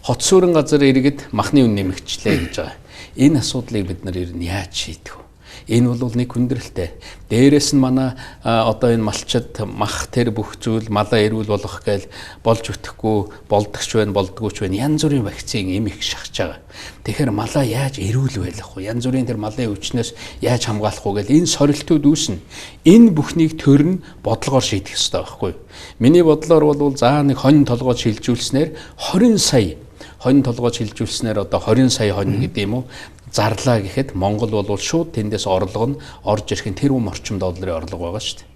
Хот суурин газар иргэд махны үн нэмэгчлээ гэж байгаа. Энэ асуудлыг бид нар ер нь яаж шийдэх вэ? Энэ бол нэг хүндрэлтэй. Дээрээс нь манай одоо энэ малчид мах тэр бүх зүйл малаа эрүүл болгох гээл болж үтэхгүй, болдогч байна, болдгооч байна. Янз бүрийн вакцин эм их шахаж байгаа. Тэгэхээр малаа яаж эрүүл байлгах вэ? Янз бүрийн тэр малын өвчнөөс яаж хамгаалах вэ гээл энэ сорилтууд үүснэ. Энэ бүхнийг төр нь бодлогоор шийдэх ёстой байхгүй юу? Миний бодлоор бол за нэг хонь толгой шилжүүлснээр 20 сая хонь толгой шилжүүлснээр одоо 20 сая хонь гэдэг юм уу? Зарлаа гэхэд Монгол бол шууд тэндээс орлого нь орж ирэх нь тэр орчим долларын орлого байгаа шүү дээ.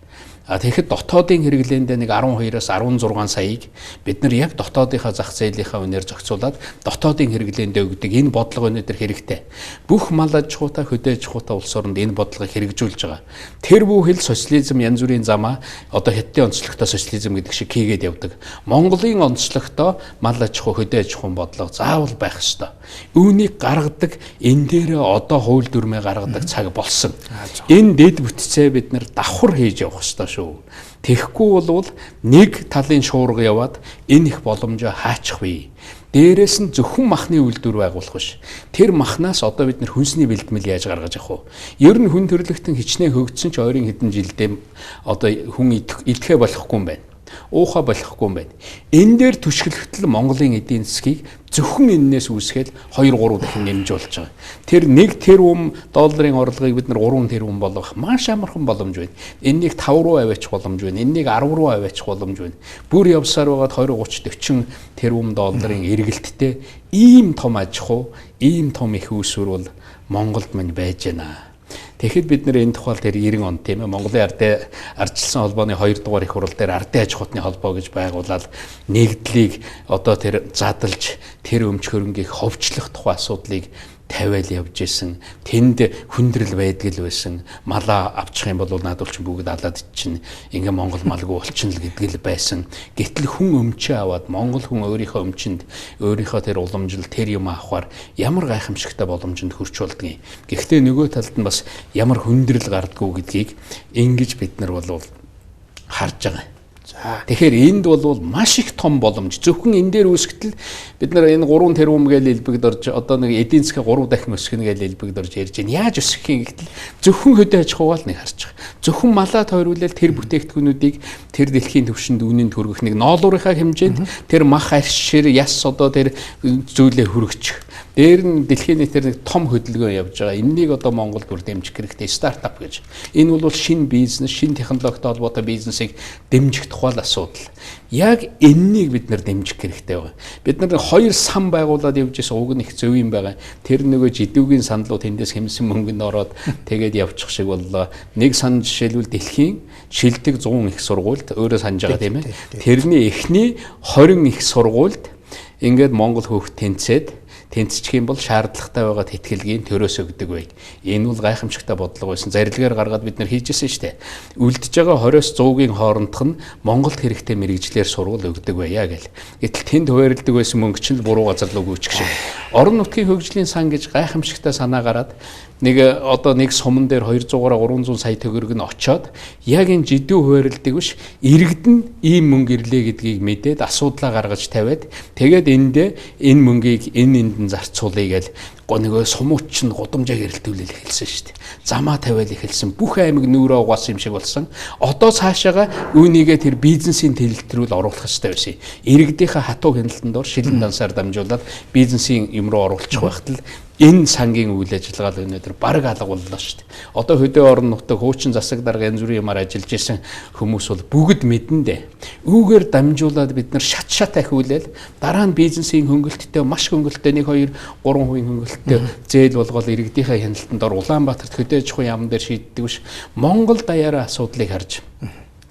Тэгэхэд дотоодын хэрэглээндээ нэг 12-аас 16 саяыг бид нар яг дотоодынхаа зах зээлийнхаа үнээр зохицуулаад дотоодын хэрэглээндээ өгдөг энэ бодлого өнөөдөр хэрэгтэй. Бүх мал аж ахуйтай хөдөө аж ахуйтай улс оронд энэ бодлогыг хэрэгжүүлж байгаа. Тэр бүхэл социализм янз бүрийн замаа одоо хятадын онцлогтой социализм гэдэг шиг хийгээд явдаг. Монголын онцлогтой мал аж ахуй хөдөө аж ахуйн бодлого заавал байх ёстой. Үүнийг гаргадаг энэ дээр одоо хууль дүрмээ гаргадаг цаг болсон. Энэ дэд бүтцээ бид нар давхар хийж явах ёстой. Тэгэхгүй бол нэг талын шуурга яваад энэ их боломжоо хаачих вэ. Дээрээс нь зөвхөн махны үйлдвэр байгуулах биш. Тэр махнаас одоо бид нэр хүнсний бэлтгэл яаж гаргаж авах вэ? Ер нь хүн төрөлхтөн хичнээн хөгжсөн ч ойрын хэдэн жилдээ одоо хүн идэхэ болохгүй юм байна. Уухай болохгүй юм байна. Энэ дээр түшгэлэгтэл Монголын эдийн засгийг зөвхөн энээс үүсгээд 2-3 дахин нэмж болж байгаа. Тэр 1 тэрбум долларын орлогыг бид нар 3 тэрбум болгох маш амархан боломж байна. Энэнийг 5 руу аваачих боломж байна. Энэнийг 10 руу аваачих боломж байна. Бүр явсаар байгаад 20 30 40 тэрбум долларын эргэлттэй ийм том аж ахуй, ийм том их үүсвэр бол Монголд мань байж байна. Тэгэхэд бид нэр энэ тухайл дээр 90 он тийм ээ Монголын ардчилсан холбооны 2 дугаар их хурал дээр ардын аж ахуйн холбоо гэж байгуулаад нэгдлийг одоо тэр задалж тэр өмч хөрөнгийг ховчлох тухай асуудлыг тавиал явж исэн. Тэнд хүндрэл байдаг л байсан. Малаа авчих юм бол наадвал ч бүгд алаад чинь ингээ Монгол малгүй болчихно л гэдэг л байсан. Гэтэл хүн өмчөө аваад Монгол хүн өөрийнхөө өмчөнд өөрийнхөө тэр уламжлал тэр юм авахаар ямар гайхамшигтай боломжинд хүрч болдгийг. Гэхдээ нөгөө талд нь бас ямар хүндрэл гардггүй гэдгийг ингэж бид нар бол харж байгаа. Тэгэхээр энд бол маш их том боломж. Зөвхөн энэ дээр үүсгэтэл бид нар энэ 3 тэрбум гэж хэлбэгд орж одоо нэг эдийн засгийн 3 дахин өсгөнө гэж хэлбэгд орж ярьж байна. Яаж өсгөх юм гэтэл зөвхөн хөдөө аж ахуйг л нэг харж байгаа. Зөвхөн малаа тойруулаад тэр бүтээгдэхүүнүүдийг тэр дэлхийн түвшинд үнэнд хүргэх нэг ноолуурынхаа хэмжээнд тэр мах аршир яс одоо тэр зүйлээ хүргэж дээр нь дэлхийн нийтээр нэг том хөдөлгөөн явж байгаа. Энэнийг одоо Монголд бүр дэмжих хэрэгтэй стартап гэж. Энэ бол шинэ бизнес, шинэ технологитой холбоотой бизнесийг дэмжих тухай асуудал. Яг энэнийг бид нар дэмжих хэрэгтэй байна. Бид нар 2 сан байгуулад явж байсан уг нь их зөв юм байгаа. Тэр нөгөө жидүүгийн саналууд тэндээс хэмсэн мөнгөнд ороод тэгээд явчих шиг боллоо. Нэг сан жишээлбэл дэлхийн шилдэг 100 их сургуульд өөрөө санаж байгаа тийм ээ. Тэрний эхний 20 их сургуульд ингээд Монгол хүүхд тэнцчих юм бол шаардлагатай байгаа тэтгэлгийн төрөөс өгдөг бай. Энэ бол гайхамшигтай бодлого байсан. Зарилгаар гаргаад бид нар хийжсэн шүү дээ. Үлдэж байгаа 20-с 100-гийн хоорондох нь Монголд хэрэгтэй мэрэгжлэр сургууль өгдөг байя гэл. Гэтэл тэнд хуваарлдаг байсан мөнгө чинь буруу газар руу гүйчих шиг. Орон нутгийн хөгжлийн сан гэж гайхамшигтай санаа гараад нэг одоо нэг суман дээр 200-аар 300 сая төгрөг нь очоод яг энэ жидүү хуваарлдаг биш иргэд нь ийм мөнгө ирлээ гэдгийг мэдээд асуудлаа гаргаж тавиад тэгээд эндээ энэ мөнгийг энд зарцуулъя гэл нөгөө сумууч нь гудамжаа гэрэлтүүлэл эхэлсэн шүү дээ. Замаа тавиал эхэлсэн. Бүх аймаг нүүрээ угаасан юм шиг болсон. Одоо цаашаага үүнийгээ тэр бизнесийн тэлэлтрүүл оруулах хэрэгтэй байсан. Иргэдийнхээ хатуу хяналтанд дор шилэн дансаар дамжуулаад бизнесийн юм руу оруулах байхад л энэ сангийн үйл ажиллагаа л өнөөдөр бараг алга боллоо шүү дээ. Одоо хөдөө орон нутаг хуучин засаг дарга янз бүрийн юмар ажиллаж исэн хүмүүс бол бүгд мэдэндээ. Үүгээр дамжуулаад бид нар шат ахиулаад дараа нь бизнесийн хөнгөлөлттэй маш хөнгөлөлттэй 1 2 3% хөнгөлөлттэй зээл болгоод иргэдийнхээ хяналтанд дор Улаанбаатарт хөдөө аж ахуйн яам дээр шийддэг биш. Монгол даяараа асуудлыг харж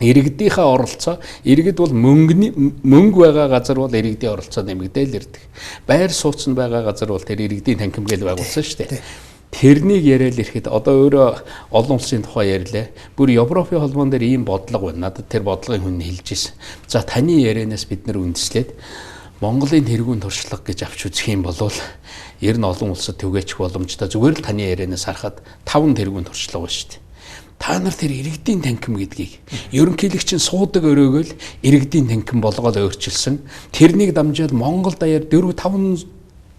иргэдийнхээ оролцоо иргэд бол мөнгө байгаа газар бол иргэдийн оролцоо нэмэгдээл ирдэг. Байр сууц нь байгаа газар бол тэр иргэдийн танхимгээл байгуулсан шүү дээ. Тэрнийг яриад ирэхэд одоо өөрөө олон улсын тухай ярьлаа. Бүр Европын холбоон дээр ийм бодлого байна. Надад тэр бодлогын хүн хэлж ирсэн. За таны ярианаас бид нар үндэслээд Монголын тэргүүн туршлага гэж авч үзэх юм бол ер нь олон улсад түгээчих боломжтой. Зүгээр л таны ярианаас харахад 5 тэргүүн туршлага байна шүү дээ. та нар тэр иргэдийн танхим гэдгийг ерөнхийлөгч нь суудаг өрөөгөө л иргэдийн танхим болгоод өөрчилсөн. Тэрнийг дамжаад Монгол даяар 4-500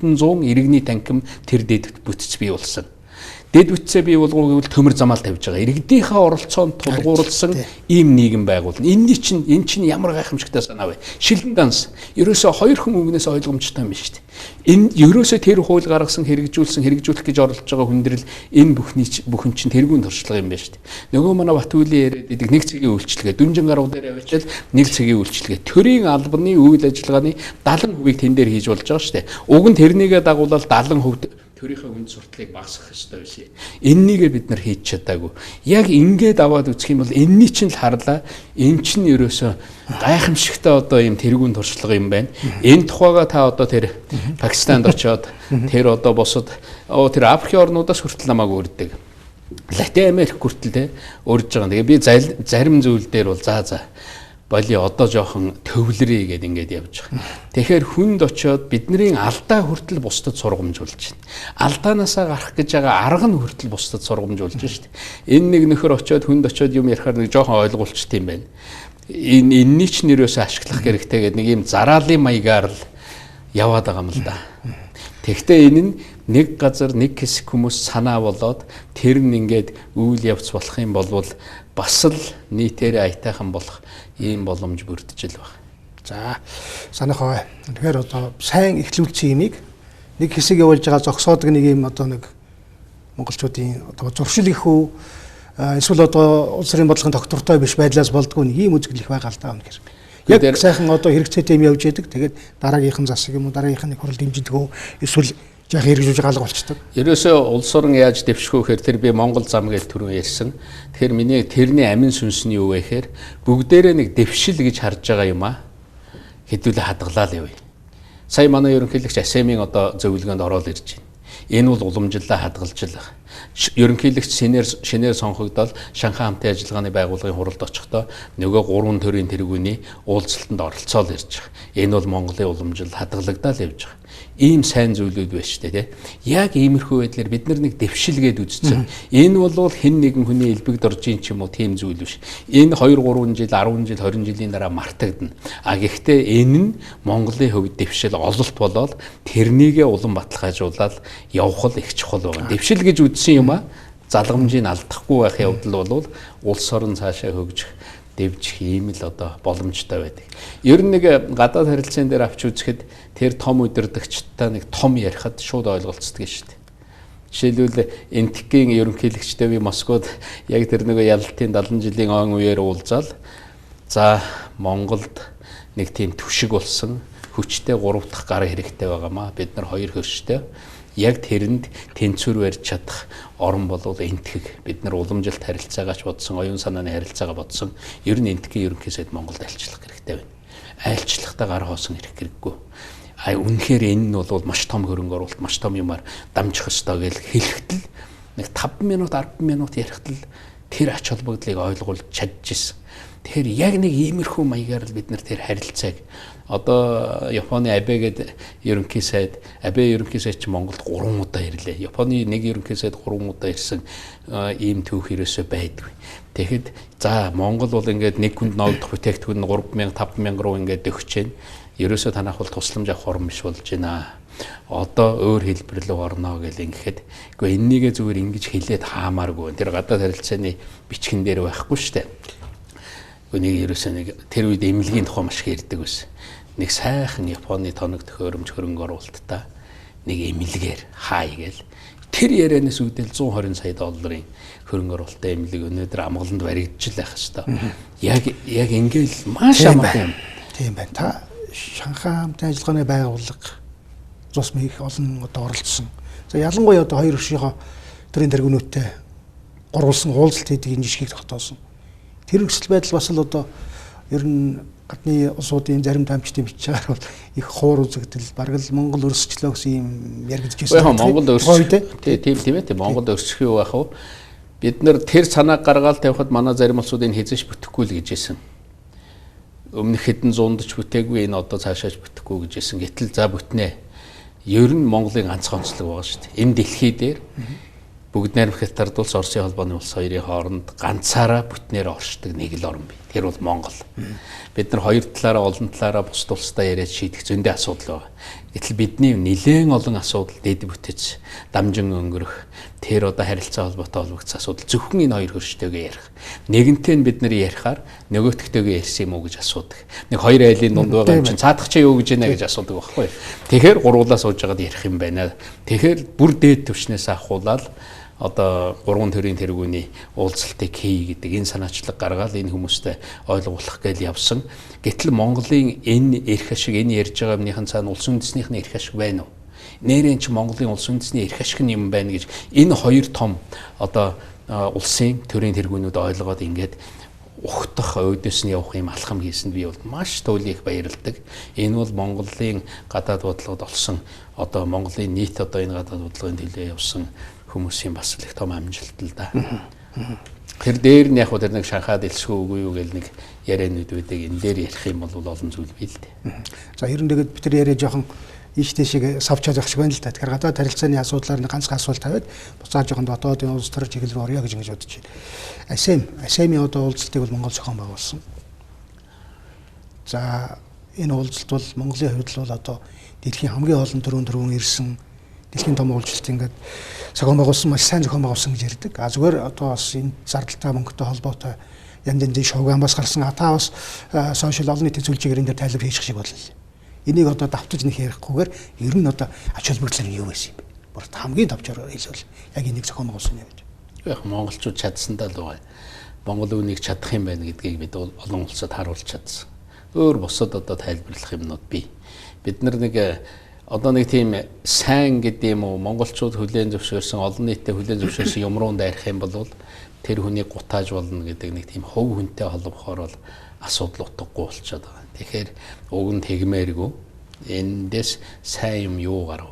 иргэний танхим тэр дэд бүтц бий болсон. Дэд бүтцээ бий болгох гэвэл төмөр замаал тавьж байгаа. Иргэдийнхээ оролцоонд тулгуурласан ийм нийгэм байгуулна. Энэ чинь ямар гайхамшигтай санаа вэ? Шилэн данс. Ерөөсөө хоёр хүн үгнээс ойлгомжтой юм биш үү? Энэ ерөөсөө тэр хууль гаргасан хэрэгжүүлэх гэж оролдож байгаа хүндрэл энэ бүхэн чинь тэргүүн туршлага юм байна шүү дээ. Нөгөө манай Батүлийн яриад идэг нэг цагийн үйлчлэгээ дүнжин гаруй дээр авчил нэг цагийн үйлчлэгээ төрийн албаны үйл ажиллагааны 70% тэн дээр хийж болж байгаа шүү дээ. Уг нь тэрнийгээ дагуулаад 70% төрийнхөө хүнд сурталыг багасгах ёстой байсан. Эннийгээ бид нар хийж чадаагүй. Яг ингээд аваад үзэх юм бол энэний чинь л харлаа. Энэ чинь ерөөсөө гайхамшигтай одоо юм тэргүүн туршлага юм байна. Энэ тухайга та одоо тэр Пакистанд очоод тэр одоо босод тэр Африкийн орнуудаас хүртэл намайг үрдэг. Латин Америк хүртэл урьж байгаа. Тэгээ би зарим зүйл дээр бол за боли одоо жоохон төвлөрье гэдээ ингээд явж байгаа. Тэгэхээр хүнд очиод бидний алдаа хүртэл бусдад сургамжуулж байна. Алдаанаасаа гарах гэж байгаа арга нь хүртэл бусдад сургамжуулж байна шүү дээ. Энэ нэг нөхөр очиод хүнд очиод юм ярихаар нэг жоохон ойлгуулчт юм байна. Энэний ч нэрөөсөө ашиглах хэрэгтэй гэдэг нэг юм зараалын маягаар л яваад байгаа юм л да. Тэгвэл энэ нь нэг газар нэг хэсэг хүмүүс санаа болоод тэр нь ингээд үйл явц болох юм бол бас л нийтээр аятайхан болох ийм боломж бүрдэж л байна. За санахаа. Тэгэхээр одоо сайн эхлүүлсэн юмыг нэг хэсэг явуулж байгаа зогсоодог нэг юм одоо нэг монголчуудын одоо зуршил их үү эсвэл одоо улс орын бодлогын доктортой биш байдлаас болдгоо нэг ийм үзэгдэл их байгаа л да үнэхээр. Яг сайхан одоо хэрэгцээтэй юм явж яадаг. Тэгээд дараагийнхан засаг юм уу дараагийнхан нэг хурал дэмждэг үү эсвэл яг хэрэгжүүлж байгаа алга болчтой. Ерөөсөө улс орон яаж дэвшгүүхээр тэр би Монгол зам гэж түрүү ярьсан. Тэгэхээр миний тэрний амин сүнс нь юу вэ гэхээр бүгдээрээ нэг дэвшил гэж харж байгаа юм аа. Хэдүүлээ хадгалаа л явъя. Сая манай ерөнхийлөгч АСЕМ-ийн одоо зөвлөгөөнд ороод ирж байна. Энэ бол уламжлалаа хадгалжлах. Ерөнхийлөгч шинээр сонгогдоод Шанхай хамтын ажиллагааны байгууллагын хуралд очихдоо нөгөө 3 төрлийн тэргүүний уулзалтанд оролцоод ирж байгаа. Энэ бол Монголын уламжлал хадгалагдаад явж байгаа. Ийм сайн зүйлүүд байна шүү дээ. Яг иймэрхүү байдлаар бид нар нэг дэвшилгээд үзсэн. Энэ бол хэн нэгэн хүний элбэгд орж ийн ч юм уу тийм зүйл биш. Энэ 2 3 жил 10 жил 20 жилийн дараа мартагдана. А гэхдээ энэ нь Монголын хувьд дэвшил ололт болоод тэрнийгээ улам баталгаажуулаад явах л их чухал байна. Дэвшил гэж үзсэн юм а залгамжийг алдахгүй байх явдал бол улс орон цаашаа хөгжих дэвжих ийм л одоо боломжтой байдаг. Ер нь нэг гадаад харилцаан дээр авч үзэхэд тэр том удирдагчтай нэг том ярихад шууд ойлголцдог шүү дээ. Жишээлбэл Энтекийн ерөнхийлөгчтэй би Москвад яг тэр нэг ялалтын 70 жилийн он үеэр уулзаал за Монголд нэг тийм түшиг болсон хүчтэй 3 дахь гар хэрэгтэй байгаамаа. Бид нар 2 хөрштэй. Яг тэрэнд тэнцвэр барьж чадах орон болов Энтэг бид нар уламжилт харилцаагаач бодсон, оюун санааны харилцаагаа бодсон. Ер нь Энтгийн ерөнхий сайд Монголд айлчлах хэрэгтэй байна. Айлчлахтаа гар хоосон ирэх хэрэггүй. Үнэхээр энэ нь бол маш том хөрөнгө оруулалт, маш том юмар дамжих ёстой гэж хэлэхдээ нэг 5 минут 10 минут ярихдаа тэр ач холбогдлыг ойлгуулж чадчихсан. Тэгэхээр яг нэг иймэрхүү маягаар л бид нар тэр харилцааг одоо Японы Абе гэдэг ерөнхий сайд, Абе ерөнхий сайд чи Монголд 3 удаа ирлээ. Японы нэг ерөнхий сайд 3 удаа ирсэн ийм түүх ерөөсөө байдгүй. Тэгэхэд за Монгол бол ингээд нэг хүнд ноогдох бүтээгдэхүүн 3000 5000 руу ингээд өгч जैन. Ерөөсөө танах бол тусламж авах орн биш болж байна. Одоо өөр хэлбэр рүү орно гэж ингэхэд үгүй эннийгээ зүгээр ингэж хэлээд хаамааргүй. Тэр гадаад харилцааны бичгэн дээр байхгүй шүү дээ. Үнийг ерөөсөө нэг тэр үед эмнэлгийн тухай маш их ярьдаг байсан. Нэг сайхан Японы тоног төхөөрөмж хөрөнгө оруулалтаа нэг эмнэлгээр хай гээл тэр ярианаас үүдэл 120 сая долларын хөрөнгө оруулалтаа эмнэлэг өнөөдөр амгаланд баригдж л байх хэвээр. Яг ингээл маш амархан юм. Тийм байна. Та Шанхай хамтын ажиллагааны байгууллага зус их олон одоо оролцсон. За ялангуяа одоо 2 өршийнхөө төрийн тэргүүнүүттэй гурвалсан уулзалт хийдэг энэ жишгийг тогтоосон. Тэр өсөл байдал бас л одоо ер нь гадны улсуудын зарим таамжтын бичгээр бол их хуур үзэгдэл бараг л Монгол өрсөлчлөө гэсэн юм яригдж байсан. Монгол өрсөлдөө тийм ээ Монгол өрсөлдөх юу байх вэ? Бид нар тэр санааг гаргаад тавихад манай зарим улсууд энэ хязгаарч бүтэхгүй л гэж хэлсэн. Өмнөх хэдэн зуундч бүтээгүй энэ одоо цаашааж бүтэхгүй гэж хэлсэн. Гэтэл за бүтнэ. Ер нь Монголын ганцхан онцлог байгаа шүү дээ. Энэ дэлхий дээр бүгд найрамдах Хятад улс Оросын холбооны улс хоёрын хооронд ганцаараа бүтнээр оршдог нэг л орн бий. Тэр бол Монгол. Бид нар хоёр талаараа олон талаараа бусад улстай яриад шийдэх зөндөө асуудал байна. Гэтэл бидний нэлээд олон асуудал дэд бүтэц дамжин өнгөрөх тэр одоо харилцаа холбоотой холбогдсон асуудал зөвхөн энэ хоёр хөрштэйгээ ярих. Нэгэнтээ нь бид нар ярихаар нөгөөтгтэйгээ ярьсан юм уу гэж асуудаг. Нэг хоёр айлын дунд байгаа юм чинь цаадах чи юу гэж байна гэж асуудаг байхгүй. Тэгэхээр гуруулаа сууж байгаад ярих юм байна. Тэгэхээр бүр дээд түвшнээс ахуулаад одоо 3 төрлийн тэргүүний уулзалтыг хий гэдэг энэ санаачлаг гаргаад энэ хүмүүстэй ойлгуулах гээл явсан. Гэтэл Монголын энэ эрх ашиг энэ ярьж байгаа юмныхан цаана улс үндэснийхний эрх ашиг байна уу? Нэрэн чи Монголын улс үндэсний эрх ашиг юм байна гэж энэ хоёр том одоо улсын төрийн тэргүүнүүд ойлгоод ингээд ухтах өөдөөс нь явах юм алхам хийсэнд би бол маш туйлын их баярлагдав. Энэ бол Монголын гадаад бодлогод олсон одоо Монголын нийт одоо энэ гадаад бодлогын төлөө явсан хүмүүсийн бас их том амжилт л да. Тэр дээр нь яг хөө тэр нэг шанхаад элсгүй үгүй юу гэл нэг яриануд байдаг. Энэ дээр ярих юм бол олон зүйл бий л дээ. За ер нь тэгээд бид нар яриа жоохон ийш тийшээ савчаад явах шиг байна л да. Тэгэхээр гадаад харилцааны асуудлаар нэг ганцхан асуулт тавиад буцаа жоохон дотоодын улс төр чиглэл рүү орё гэж бодож байна. АСЕМ-ийн одоо уулзалтыг бол Монгол зохион байгуулсан. За энэ уулзалт бол Монголын хувьд бол одоо дэлхийн хамгийн олон төрөн ирсэн дэлхийн том уулзалт ингээд зохион байгуулсан маш сайн зохион байгуулсан гэж ярьдаг. Зүгээр одоо бас энэ зардалтай мөнгөтэй холбоотой янз янзын шууган бас гарсан. Та бас сошиал олон нийтийн зүйлчээр энэ дээр тайлбар хийх шиг боллоо. Энийг одоо давтаж нэг ярихгүйгээр ер нь одоо ач холбогдол нь юу байсан юм бэ? Бүр хамгийн товчоор хэлвэл яг энийг зохион байгуулсан юм гэж. Яг монголчууд чадсандаа л байгаа. Монгол үнийг чадах юм байна гэдгийг бид олон улсад харуулж чадсан. Өөр бусад одоо тайлбарлах юмнууд бий. Бид нар нэг одоо нэг тийм сайн гэдэг юм уу монголчууд хүлээн зөвшөөрсөн олон нийтэд хүлээн зөвшөөрсөн юм руу дайрах юм бол тэр хүнийг гутааж болно гэдэг нэг тийм хөв хүнтэй холбохоор бол асуудал утгагүй болчиход байгаа. Тэгэхээр уг нь тэгмээргүй эндээс сайн юм юу гарав?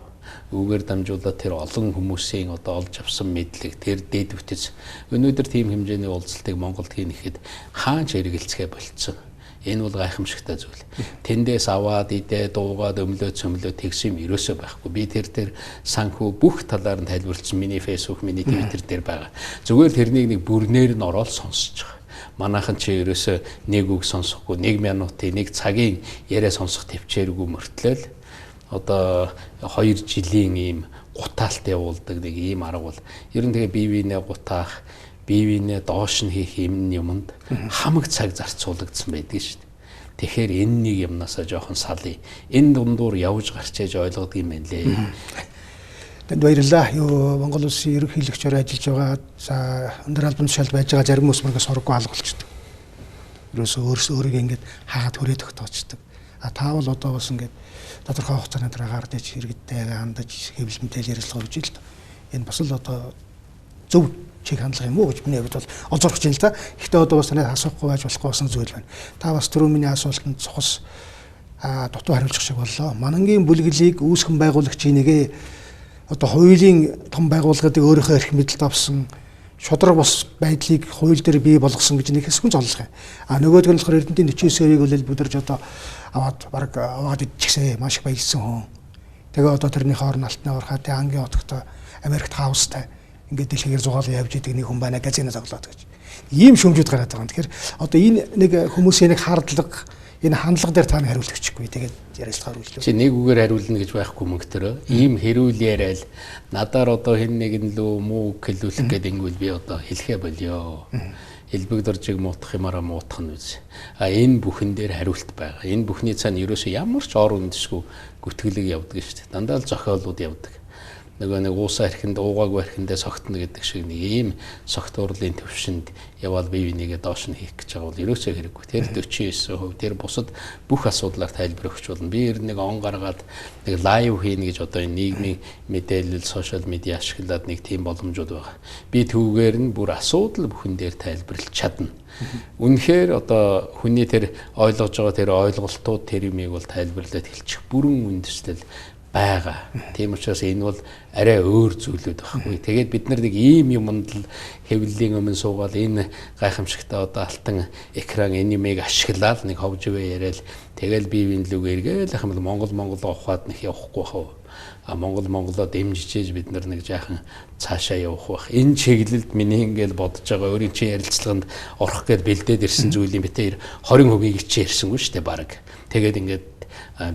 Үүгээр дамжуулаад тэр олон хүмүүсийн одоо олж авсан мэдлэг тэр дэд бүтэц өнөөдөр тийм хэмжээний уулзалтыг Монголд хийнэхэд хаач эргэлцгээ болцсон. Энэ бол гайхамшигтай зүйл. Тэндээс аваад идэ дуугаад өмлөө цөмлөө тэгсэн юм ерөөсөө байхгүй. Би тэр санхүү бүх талаар нь тайлбарлсан миний Facebook, миний Twitter дээр байгаа. Зүгээр тэрнийг нэг бүрнээр нь ороод сонсож байгаа. Манайхан чи ерөөсөө нэг үг сонсохгүй, 1 минутын, 1 цагийн яриа сонсох төвчээргүй мөртлөөл одоо 2 жилийн ийм гутаалт явуулдаг нэг ийм арга бол ер нь тэгээ бие биенээ гутаах, бие биенээ доош нь хийх юмд хамаг цаг зарцуулагдсан байдаг шүү дээ. Тэгэхээр энэ нэг юмнасаа жоохон салъя. Энэ дундуур явж гарч ээж ойлгодог юм байна лээ. Тэнд баярлалаа. Юу Монгол улсын ерөнхийлөгчөөр ажиллаж байгаа за өндөр албан тушаалд байж байгаа зарим хүмүүс мөргөөс сургуу алгуулчихдаг. Ерөөсөө өөрийгөө ингээд хаагаад хүрээд өгтөөчдөг. Таавал одоо бас ингээд тодорхой хугацааны дараа гарч иж иргэдтэй хандаж хэвлэл мэдээлэл ярилцлага хийж л энэ бас л одоо зөв чиг хандлага юм уу гэж миний хувьд бол олзорч байна л да. Гэхдээ одоо бас танай асуухгүй байж болохгүй болсон зүйл байна. Та бас түрүү миний асуултанд цохос дутуу хариулчих шиг боллоо. Манангийн бүлэглийг үүсгэн байгуулагчийн нэгэ одоо хуулийн том байгууллагуудыг өөрийнхөө эрх мэдэлд авсан шудраг бос байдлыг хууль дээр бий болгосон гэж нэг хэсгэн золлох юм. Нөгөөдг нь болохоор Эрдэнэтийн 49-ийг бол бүдэрж одоо аваад идчихсэн маш их баялсан хүн. Тэгээ одоо тэрний хоорн алтны орхатай ангийн отогтой Америкт хаустай ингээд дэлхийгээр зугаалan явж идэг нэг хүн байна газина зоглоод гэж. Ийм шүмжүүд гараад байгаа юм. Тэгэхээр одоо энэ нэг хүмүүсийн нэг хардлага энэ хандлага дээр та нэг хариулт өгчихгүй. Тэгээд ярилцлагаар үйлчлээ. Чи нэг үгээр хариулна гэж байхгүй мөнгөтөрөө. Ийм хэрүүл яриад надаар одоо хэн нэгэн лөө муу хэлүүлэх гэдэг ингүүл би одоо хэлэхэ болёо. Элбэг доржиг муутах юмараа муутах нь үз. Энэ бүхэн дээр хариулт байгаа. Энэ бүхний цаана ерөөсөө ямар ч ор үндэсгүй гүтгэлэг явдаг шүү дээ. Дандаа л зохиолууд явдаг. Нөгөө нэг уусаа хэрхэнд уугаагүй хэрхэндээ согтно гэдэг шиг нэг ийм согт урлын төвшөнд яваад бие бинийгээ доош нь хийх гэж байгаа бол ерөөсөө хэрэггүй. Тэр 49%, тэр бусад бүх асуудлаар тайлбар өгч болно. Би ер нь нэг он гаргаад нэг лайв хийнэ гэж одоо энэ нийгмийн мэдээлэл, сошиал медиа ашиглаад нэг тийм боломжууд байгаа. Би түүгээр нь бүр асуудал бүхэн дээр тайлбарлаж чадна. Үнэхээр одоо хүний тэр ойлгож байгаа тэр ойлголтууд тэр юмыг бол тайлбарлаад хэлчих бүрэн үндэслэл байгаа. Тийм учраас энэ бол арай өөр зүйлүүд байхгүй. Тэгээд бид нар нэг ийм юмд л хэвлэлийн өмнө суугаад энэ гайхамшигтай одоо алтан экран анимыг ашиглаад нэг ховжвэ яриад тэгэл бие биенлүүг эргээл ахмал Монгол ухаад нэг явахгүй хав. Монголоо дэмжиж бид нар нэг жаахан цаашаа явах бах. Энэ чиглэлд миний ингээл бодож байгаа өөрийн чинь ярилцлаганд орох гээд бэлдээд ирсэн зүйлийн битээр 20% ичээ ирсэнгүй шүү дээ баг. Тэгээд ингээд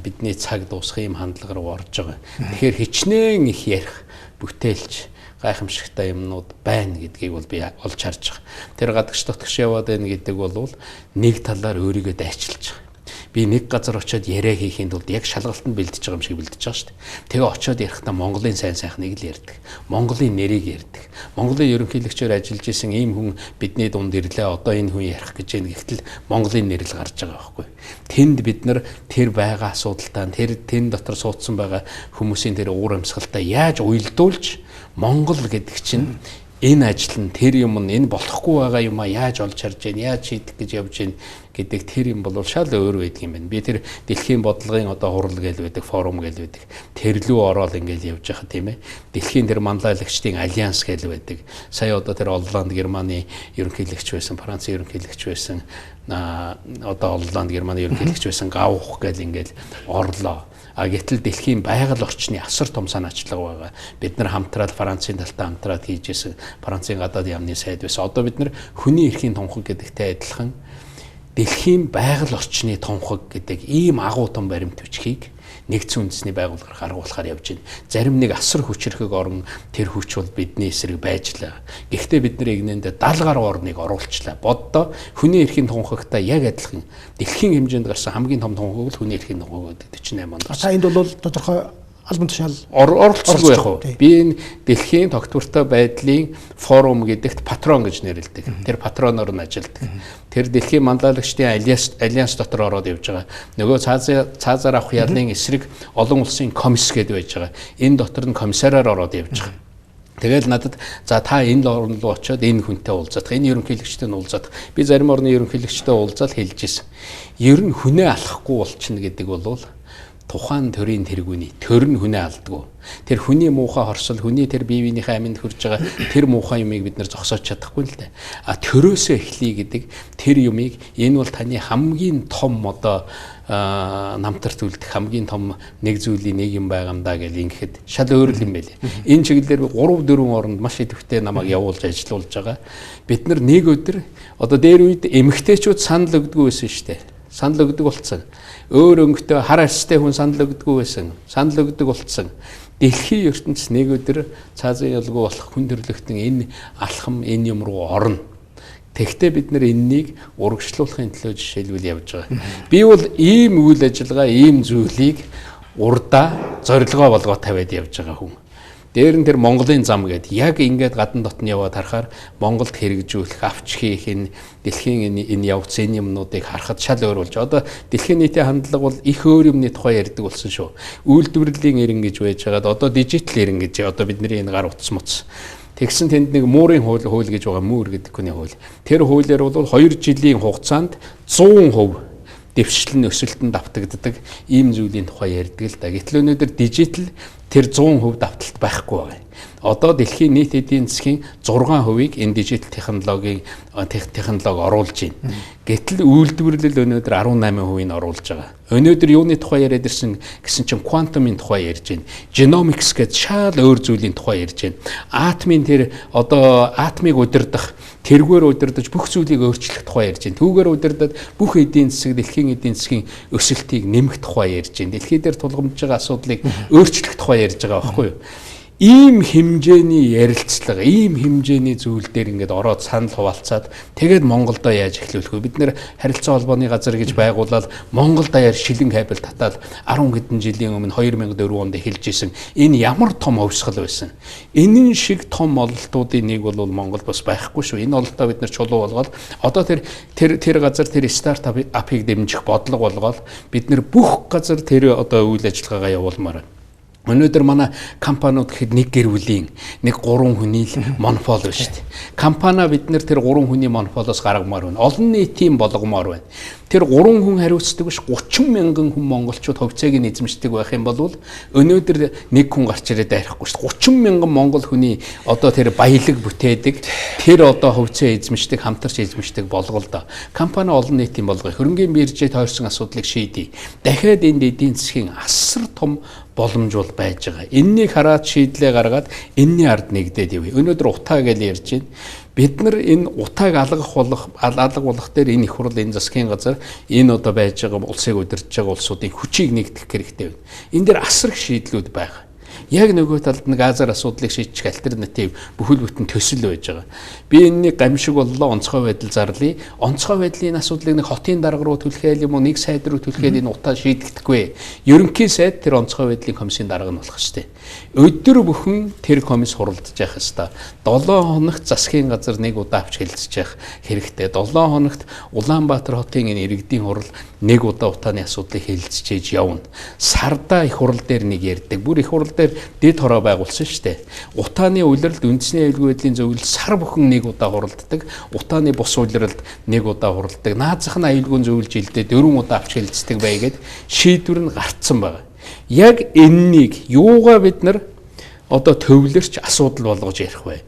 бидний цаг дуусах юм хандлага руу орж байгаа. Тэгэхээр хичнээн их ярих бүтээлч гайхамшигтай юмнууд байна гэдгийг бол би олж харж байгаа. Тэр гадагш дотгош яваад байна гэдэг бол нэг талаар өөрийгөө дайчилж байгаа. Би нэг газар очиод яриа хийхийн тулд яг шалгалтанд бэлдэж байгаа юм шиг бэлдэж байгаа шүү дээ. Тэгээ очиод ярихдаа Монголын сайн сайхныг л ярьдаг. Монголын нэрийг ярьдаг. Монголын ерөнхийлөгчөөр ажиллаж исэн ийм хүн бидний дунд ирлээ. Одоо энэ хүн ярих гэж байна. Гэхдээ Монголын нэр л гарч байгаа байхгүй. Тэнд бид нар тэр байгаа асуудалтай тэн дотор суудсан байгаа хүмүүсийн тэр уур амьсгалтай яаж уйлдуулж Монгол гэдэг чинь энэ ажил нь тэр юм нь энэ болохгүй байгаа юмаа яаж олж харж гэн яаж шийдэх гэж явж гэн гэдэг тэр юм бол шал өөр байдаг юм байна. Би тэр дэлхийн бодлогын одоо хурал гээл байдаг, форум гээл байдаг. Тэр лүү ороод ингээл явж байгаа тийм ээ. Дэлхийн тэр манлайлагчдын альянс гээл байдаг. Сая одоо тэр Олланд, Германы ерөнхийлөгч байсан, Францын ерөнхийлөгч байсан, одоо Олланд, Германы ерөнхийлөгч байсан Гаух гээл ингээл орлоо. Гэтэл дэлхийн байгаль орчны асар том санаачлага байгаа. Бид нар хамтраад Францын талтай хамтраад хийжсэн Францын гадаад яамны сайд байсан. Одоо бид нар хүний эрхийн тунхаг гэдэгтэй адилхан дэлхийн байгаль орчны тунхаг гэдэг ийм агуу том баримт бичгийг нэгдсэн үндэсний байгууллагаар харгуулахаар явж байна. Зарим нэг асар хүчрэхэг орн тэр хүч бол бидний эсрэг байж л байгаа. Гэхдээ бид нар игнэндээ 70 гаруй орныг оруулчлаа. Боддоо хүний эрхийн тунхагтай яг адилхан дэлхийн хэмжээнд гарсан хамгийн том тунхаг бол хүний эрхийн тунхаг гэдэг 48 онд. За энд бол тодорхой албан тушаал оролцсонгүй яг уу. Би энэ дэлхийн тогтвортой байдлын форум гэдэгт патрон гэж нэрлэдэг. Тэр патроноор нь ажилладаг. Тэр дэлхийн манлайлагчдын альянс дотор ороод явж байгаа. Нөгөө цаазаар авах ялын эсрэг олон улсын комисс гэдэг байж байгаа. Энэ дотор нь комиссараар ороод явж байгаа. Тэгэл надад за та энэ орн руу очиод энэ хүнтэй уулзах, энэ ерөнхийлөгчтэй нь уулзах. Би зарим орны ерөнхийлөгчтэй уулзаад хэлж ирсэн. Ер нь хүнээ алахгүй болчихно гэдэг бол тухайн төрийн тэргүүний төр нь хүнээ алдгүй. Тэр хүний муухай хорсол, хүний тэр бие биенийхээ аминд хүрж байгаа тэр муухай юмыг бид нар зогсоож чадахгүй л дээ. Төрөөсөө эхлэе гэдэг тэр юмыг энэ бол таны хамгийн том одоо намтарт үлдэх хамгийн том нэг зүйлийн нэг юм байгаа юм да гэж ингэхэд шал өөр юм байлээ. Энэ чиглэлээр 3-4 оронд маш идэвхтэй намайг явуулж ажилуулж байгаа. Бид нар нэг өдөр одоо дээр үед эмэгтэйчүүд санал өгдөггүй байсан шүү дээ. Санал өгдөг болцсон. Өөр өнгөтэй хар арстай хүн санал өгдөггүй байсан. Санал өгдөг болцсон. Дэлхийн ертөнцийн нэг өдөр цаазын ялгуу болох хүн төрлөختөн энэ алхам энэ юм руу орно. Тэгвэл бид нар энэнийг урагшлуулахын төлөө жишээлбэл явж байгаа. Би бол ийм үйл ажиллагаа, ийм зүйлийг урдаа зорилгоо болгоод тавиад явж байгаа хүн. Дээр нь тэр Монголын зам гэдэг яг ингээд гадна дотн яваад харахаар Монголд хэрэгжүүлэх, авч хийх энэ дэлхийн энэ явц энэ юмнуудыг харахад шал өөр болж. Одоо дэлхийн нийтийн хандлага бол их өөр юмны тухай ярьдаг болсон шүү. Үйлдвэрлэлийн эрен гэж байж байгаад одоо дижитал эрен гэж одоо бидний энэ гар утас муц. Тэгсэн тэнд нэг муурын хууль гэж байгаа, муур гэдэг хүний хууль. Тэр хуулиар бол 2 жилийн хугацаанд 100% дэвшлэн өсөлтөнд давтагддаг ийм зүйлийн тухай ярьдаг л да. Гэтэл өнөөдөр дижитал тэр 100% давталт байхгүй байна. Одоо дэлхийн нийт эдийн засгийн 6%-ийг энэ дижитал технологи оруулж байна. Гэтэл үйлдвэрлэл өнөөдөр 18%-ийг оруулж байгаа. Өнөөдөр юуны тухай яриад ирсэн гэсэн чинь квантумын тухай ярьж байна. Genomics гэж шал өөр зүйлийн тухай ярьж байна. Атомын тэр одоо атомыг удирдах, тэргээр удирдах бүх зүйлийг өөрчлөх тухай ярьж байна. Түүгээр удирдах бүх эдийн засаг, дэлхийн эдийн засгийн өсөлтийг нэмэх тухай ярьж байна. Дэлхийд дээр тулгамдж байгаа асуудлыг өөрчлөх тухай ярьж байгаа байхгүй юу? Ийм хэмжээний ярилцлага, ийм хэмжээний зүйл дээр ингээд ороод санал хуваалцаад тэгээд Монголдо яаж эхлүүлэх вэ? Бид нэр харилцаа холбооны газар гэж байгуулаад Монгол даяар шилэн кабель татаад 10 хэдэн жилийн өмнө 2004 онд эхэлж исэн. Энэ ямар том хувьсгал байсан. Энэ шиг том ололтуудын нэг бол Монгол бас байхгүй шүү. Энэ ололтоо бид нэр чулуу болгоод одоо тэр газар тэр стартапыг дэмжих бодлого болгоод бид нэр бүх газар тэр одоо үйл ажиллагаагаа явуулмаар байна. Өнөөдөр манай компаниуд гэхэд нэг гэр бүлийн нэг 3 хүний л монопол байна шүү дээ. Компани бид нэр тэр 3 хүний монополоос гаргамаар байна. Олон нийтийн болгомоор байна. Тэр 3 хүн хариуцдаг биш 30 мянган хүн монголчууд хувьцааг нь эзэмшдэг байх юм бол өнөөдөр нэг хүн гарч ирээд дайрахгүй шүү дээ. 30 мянган монгол хүний одоо тэр баялаг бүтээдэг тэр одоо хувьцаа эзэмшдэг хамтарч эзэмшдэг болголдоо. Компани олон нийтийн болгоё. Хөрөнгийн биржэд тойрсон асуудлыг шийдье. Дахиад энэ эдийн засгийн асар том боломж бол байж байгаа. Энэнийг хараад шийдлээ гаргаад энэний ард нэгдээд явъя. Өнөөдөр утаа гэж ярьж байна. Бид нар энэ утааг алга болох дээр энэ их хурл энэ засгийн газар энэ одоо байж байгаа улсыг удирдах байгаа улсуудын хүчийг нэгтгэх хэрэгтэй байна. Энэ дээр асар их шийдлүүд байгаа. Яг нөгөө талд нэг Азар асуудлыг шийдчих альтернатив бүхэл бүтэн төсөл байж байгаа. Би энэнийг гамшиг боллоо онцгой байдал зарлая. Онцгой байдлын асуудлыг нэг хотын дарга руу түлхээл юм уу нэг сайд руу түлхээд энэ утаа шийдэгдэхгүй. Ерөнхий сайд тэр онцгой байдлын комиссийн дарга нь болох шүү дээ. Өдөр бүхэн тэр комисс хуралдаж явах ёстой. 7 хоногт засгийн газар нэг удаа авч хэлцэж явах хэрэгтэй. 7 хоногт Улаанбаатар хотын энэ иргэдийн хурал нэг удаа утааны асуудлыг хэлэлцэж явна. Сарда их хурал дээр нэг ярьдаг. Бүр их хурал дээр дэд хороо байгуулсан шүү дээ. Утааны улиралд үндэсний аюулгүй байдлын зөвлөл сар бүхэн нэг удаа хуралддаг. Утааны бус улиралд нэг удаа хуралддаг. Наазах нь аюулгүй зөвлөл жилдээ 4 удаа авч хэлэлцдэг байгээд шийдвэр нь гарцсан байна. Яг энэнийг юугаа бид нар одоо төвлөрч асуудал болгож ярих вэ?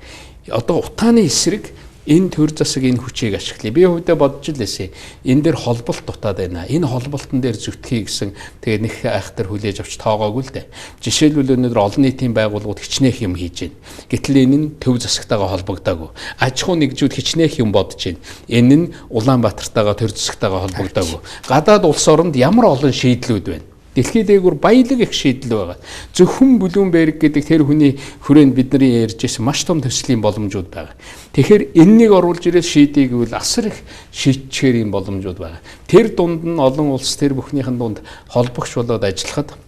Одоо утааны эсрэг энэ төр засаг энэ хүчийг ашиглая. Би хувьдаа бодож лээсэ. Энэ дээр холболт дутаад байна. Энэ холболтон дээр зүтгэе гэсэн тэгээ нэг айхтар хүлээж авч тоогоогүй л дээ. Жишээлбэл өнөөдөр олон нийтийн байгууллагууд хичнээх юм хийж байна. Гэтэл энэ нь төв засагтайгаа холбогдоогүй. Аж ахуй нэгжүүд хичнээх юм бодож байна. Энэ нь Улаанбаатартайгаа төр засагтайгаа холбогдоогүй. Гадаад улс оронд ямар олон шийдлүүд байна. Дэлхийд дээгүүр баялаг их шийдэл байгаа. Зөвхөн Блумберг гэдэг тэр хүний хүрээнд бидний ярьж ирсэн маш том төслийн боломжууд байгаа. Тэгэхээр энэнийг оруулж ирээд шийдийг үл асар их шийдчихээр юм боломжууд байгаа. Тэр дунд нь олон улс тэр бүхнийхэн дунд холбогч болоод ажиллахад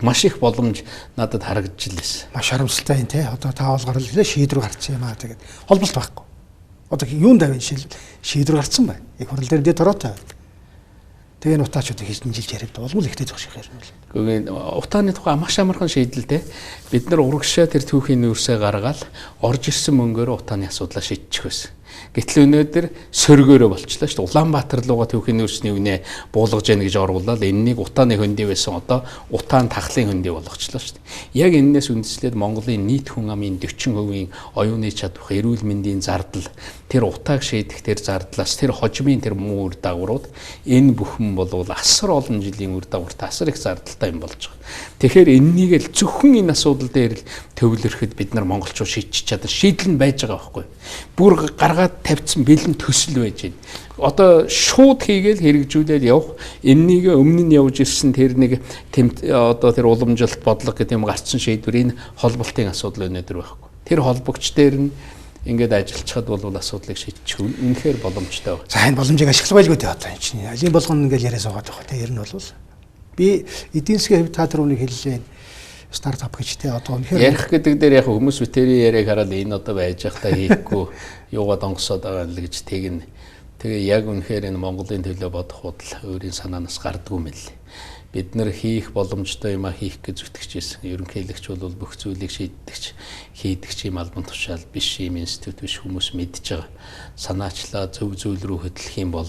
маш их боломж надад харагдаж лээс. Маш харамсалтай юм те. Одоо таавал гарлаа шийдвэр гарцсан юм аа тэгээд холболт байхгүй. Одоо юунд давын шийдвэр гарцсан байна. Их хурал дээр дэд хороотой. Тэгээ энэ утаачуудыг хийж жилж яриад болмол ихтэй зогсох юм л. Гэхдээ утааны тухай маш амархан шийдэлтэй. Бид нар урагшаа тэр түүхийн нүүрсээ гаргаад орж ирсэн мөнгөөр утааны асуудлаа шийдчих байсан. Гэтэл өнөөдөр сөргөөрөө болчлаа шүү дээ. Улаанбаатар руугаа түүхийн нүүрсний үнэ буулгаж яана гэж оруулаад энэнийг утааны хөндий байсан одоо утаан тахлын хөндий болгочлаа шүү дээ. Яг энэс үндэслээд Монголын нийт хүн амын 40% оюуны чадвар, эрүүл мэндийн зардал, тэр утааг шийдэх тэр зардлаас тэр хожимын тэр муу үр дагаврууд энэ бүхэн болвол асар олон жилийн үр дагавартай асар их зардалтай юм болж байгаа. Тэгэхээр энэнийг л зөвхөн энэ асуудал дээр л төвлөрөхөд бид нар монголчууд шийдчих чадвар шийдэл нь байж байгаа байхгүй. Бүр гаргаад тавьсан бэлэн төсөл байж байна. Одоо шууд хийгээл хэрэгжүүлээд явах энэнийг өмнө нь явж ирсэн тэр нэг одоо тэр уламжлалт бодлого гэдэг юм гарцсан шийдвэр энэ холболтын асуудал өнөөдөр байхгүй. Тэр холбогч дээр нь ингээд ажиллачаад бол асуудлыг шийдчих үнэхээр боломжтой байна. За энэ боломжийг ашиглавалгүй дээ одоо энэ чинь. Алийн болгоно ингээд яриа суугаад байгаа те. Ер нь бол би эдийн засгийн хэв та нар үнийг хэллээ. Стартап гэж те одоо үнэхээр ярих гэдэг дээр яг хүмүүс битэрийн яриаг хараад энэ одоо байж байхдаа хийхгүй юугаа донгосоод байгаа л гэж тэгнэ. Тэгээ яг үнэхээр энэ Монголын төлөө бодох худал өөрийн санаанаас гардгүй мэл. Бид нар хийх боломжтой юм а хийх гэж зүтгэж ирсэн. Ерөнхийлөгч бол бүх зүйлийг шийддэгч, хийдэгч юм албан тушаал биш юм институт биш хүмүүс мэдж байгаа. Санаачлаа зөв зүйл рүү хөтлөх юм бол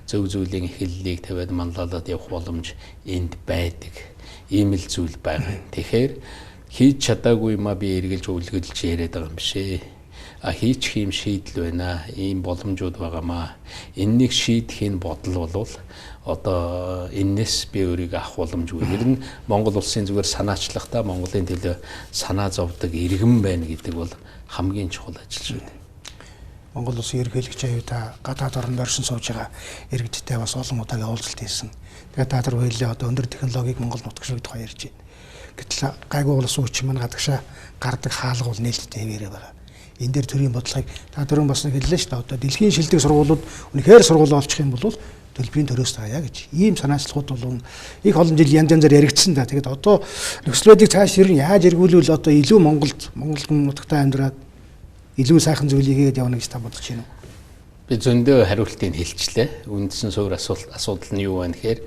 зөв зүйлийн эхлэлийг тавиад манлайлаад явах боломж энд байдаг. Ийм л зүйл байна. Тэгэхээр хийж чадаагүй юм а би эргэлж өвлгөлж яриад байгаа юм биш ээ. Хийчих юм шийдэл байна. Ийм боломжууд байгаамаа. Энэнийг шийдэхин бодол бол одоо энэс би өөрийгөө авах боломжгүй. Ер нь Монгол улсын зүгээр санаачлахтаа Монголын төлөө санаа зовдөг иргэн байна гэдэг бол хамгийн чухал ажил шүү дээ. Монгол улсын ерөнхийлөгч аюута гадаад орнд оршин сууж байгаа иргэдтэй бас олон удаа уулзалт хийсэн. Тэгээд та нар хоёулаа одоо өндөр технологиг Монгол нутагшгүй тухай ярьж байна. Гэтэл гайгүй улс ууч маань гадагшаа гардаг хаалга бол нээлттэй хэвээрээ байгаа. Энэ дээр төрийн бодлогыг та түрүүн бас нэг хэллээ шүү дээ. Одоо дэлхийн шилдэг сургуулиуд үнэхээр сургууль олчих юм бол төлбөрийн төрөөс таяа гэж. Ийм санаачлалууд бол их олон жил янзаар яригдсан да. Тэгээд одоо нөхцөл байдлыг цааш ирэн яаж эргүүлвэл одоо илүү Монгол нутагтаа амьдраад илүү сайхан зүйлийг хийгээд явна гэж та бодож байна уу? Би зөндөө хариултыг хэлчихлээ. Үндсэн суурь асуудал нь юу вэ гэхээр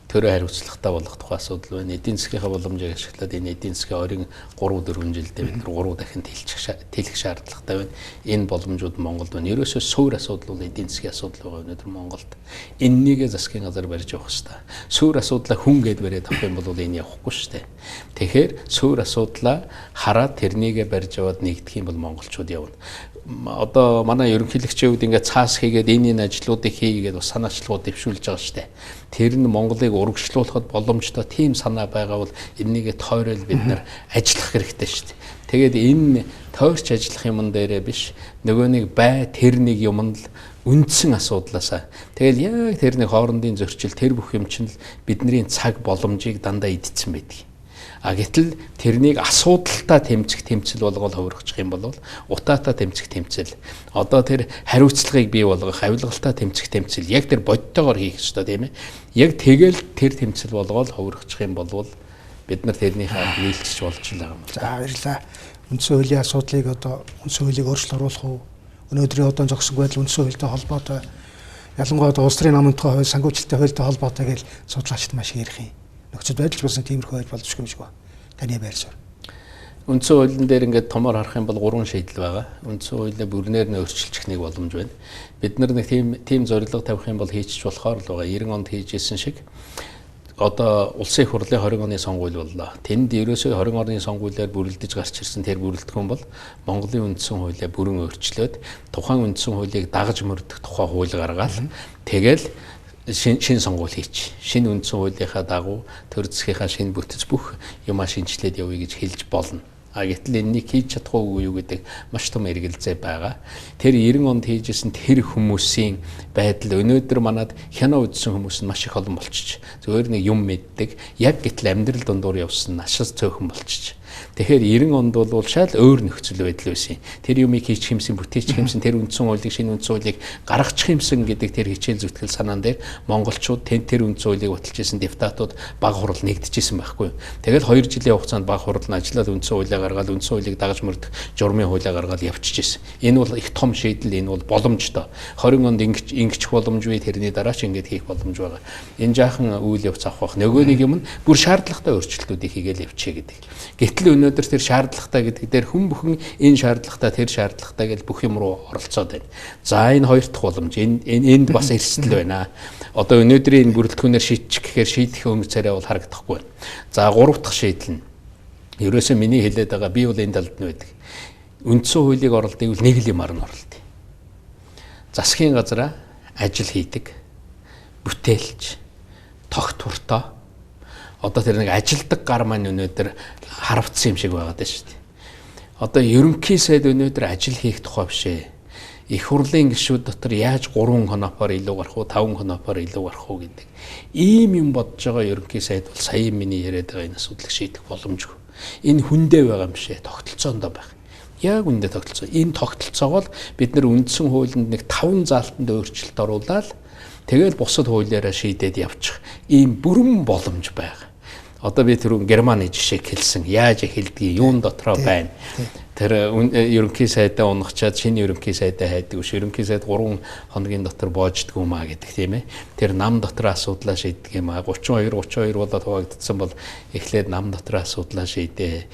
төрөө хариуцлагатай болох тухай асуудал байна. Эдийн засгийнхаа боломжийг ашиглаад энэ эдийн засгийн ойрын 3-4 жилдээ бид нар 3 дахин тэлэх шаардлагатай байна. Энэ боломжууд Монголд байна. Ерөөсөө суур асуудал бол эдийн засгийн асуудал байгаа өнөөдөр Монголд. Эннийгээ засгийн газар барьж явах хэрэгтэй. Суур асуудлаа хүн гээд бариад авах юм бол энэ явахгүй шүү дээ. Тэгэхээр суур асуудлаа хараад тэрнийгээ барьж яваад нэгдэх юм бол монголчууд явна. Одоо манай ерөнхийлөгчийн хувьд ингээд цаас хийгээд энэ ажлуудыг хийгээд бас санаачлалууд дэвшүүлж байгаа шүү дээ. Тэр нь Монголыг урагшлуулахад боломжтой тийм санаа байгаа бол энэнийг тойрол бид нар ажиллах хэрэгтэй шүү дээ. Тэгээд энэ тойрч ажиллах юмн дээрээ биш нөгөө нэг тэр нэг юмд л үндсэн асуудлаасаа. Тэгэл яг тэр нэг хоорондын зөрчил тэр бүх юм чинь бидний цаг боломжийг дандаа идсэн байдаг. Гэтэл тэрнийг асуудалтай тэмцэл болгоод хувиргачих юм бол утаатай тэмцэл. Одоо тэр хариуцлагыг бий болгох, авилгалтай тэмцэл яг тэр бодтойгоор хийх ёстой тийм ээ. Яг тэгэл тэр тэмцэл болгоод хувиргачих юм бол бид нар тэрнийхээ биелчих болж байгаа юм. За баярлалаа. Үндсэн хуулийн асуудлыг одоо үндсэн хуулийг өөрчлөлт оруулах уу? Өнөөдрийн одоо зогсог байдал үндсэн хуультай холбоотой ялангуяа одоо улс төрийн намынхаа хууль, санхүүжилтийн хуультай холбоотой гэж судлаачид маш их ярих юм. Нөхцөл байдал ч болсон тиймэрхүү байдал болж юм шиг байна. Таны байр суурь. Үндсэн хуулийн дээр ингээд томоор харах юм бол 3 шийдэл байгаа. Үндсэн хуулийг бүрнээр нь өөрчилчих нэг боломж байна. Бид нар нэг тийм зорилго тавих юм бол хийчих болохоор л байгаа. 90 онд хийжсэн шиг одоо улсын их хурлын 20 оны сонгуул боллоо. Тэнд ерөөсөө 20 оны сонгуулиар бүрэлдэж гарч ирсэн тэр бүрэлдэхүүн бол Монголын үндсэн хуулийг бүрэн өөрчлөөд тухайн үндсэн хуулийг дагаж мөрдөх тухай хууль гаргаад тэгэл шин сонгуул хийч. Шинэ үндсэн хуулийнхаа дагуу төр засгийнхаа шинэ бүтэц бүх юмаа шинжилээд явъя гэж хэлж болно. Гэтэл энэнийг хийж чадахгүй юу гэдэг маш том эргэлзээ байгаа. Тэр 90 онд хийжсэн тэр хүмүүсийн байдал өнөөдөр манад хяна үзсэн хүмүүс нь маш их олон болчих. Зөвхөн нэг юм мэддэг. Яг гэтэл амьдрал дундуур явсан ашиг цөөхөн болчих. Тэгэхээр 90 онд бол шал өөр нөхцөл байдал байсан. Тэр юмыг хийчих юмсан, бүтээчих юмсан, тэр үндсэн хуулийг, шинэ үндсэн хуулийг гаргачих юмсан гэдэг тэр хичээл зүтгэл санаан дээр монголчууд тэр үндсэн хуулийг баталж ирсэн депутатууд баг хурал нэгдэжсэн байхгүй. Тэгэл 2 жилийн хугацаанд баг хурал нь ажиллаад үндсэн хуулийг гаргаад үндсэн хуулийг дагаж мөрдөх журмын хуулийг гаргаад явчихжээ. Энэ бол их том шийдэл, энэ бол боломжтой. 20 онд ингэчих боломж бий, тэрний дараа ч ингэж хийх боломж байгаа. Энэ жаахан үйл явц авах нөгөө нэг юм нь бүр шаардлагатай өөрчлөлтүүдийг хийгээл явчихъя гэдэг. Гэтэл өнөөдөр тэр шаардлагатай гэдэг дээр хүн бүхэн энэ шаардлагатай тэр шаардлагатай гэж бүх юм руу оролцоод байна. За энэ хоёр дахь боломж энд бас эрсдэл байна. Одоо өнөөдрийн энэ бүрэлдэхүүнээр шийдчих гэхээр шийдэх өнгө царай бол харагдахгүй байна. За гурав дахь шийдэл нь ерөөсөө миний хэлээд байгаа би бол энэ талд нь байдаг. Үндсэн хуулийг оролдъё бол нэг л юмар нь оролдъё. Засгийн газараа ажил хийдэг, бүтээлч, тогт хуртаа одоо тэр нэг ажилдаг гар маань өнөөдөр харавцсан юм шиг байгаад байна шүү дээ. Одоо ерөнхий сайд өнөөдөр ажил хийх тухай биш ээ. Их хурлын гишүүд дотор яаж 3 хонопоор илүү гарах уу, 5 хонопоор илүү гарах уу гэдэг. Ийм юм бодож байгаа ерөнхий сайд бол сая миний яриад байгаа энэ асуудлыг шийдэх боломжгүй. Энэ хүндээ байгаа юм биш ээ, тогтолцоонд байх. Яг үндэ тогтолцоо. Энэ тогтолцоогоо бид нар үндсэн хуулинд нэг 5 заалтанд өөрчлөлт оруулаад тэгэл бусад хуулиараа шийдээд явчих. Ийм бүрэн боломж байгаа. Одоо би тэр Германы жишээг хэлсэн. Яаж хэлдгийг юун дотроо байна. Тэр ерөнхий сайдаа унахчаад шинэ ерөнхий сайдаа хайдаг биш. Ерөнхий сайд 3 хоногийн дотор боождөг юм а гэдэг тийм ээ. Тэр нам дотор асуудлаа шийддэг юм а. 32 болоод хуваагдсан бол эхлээд нам дотор асуудлаа шийдээ.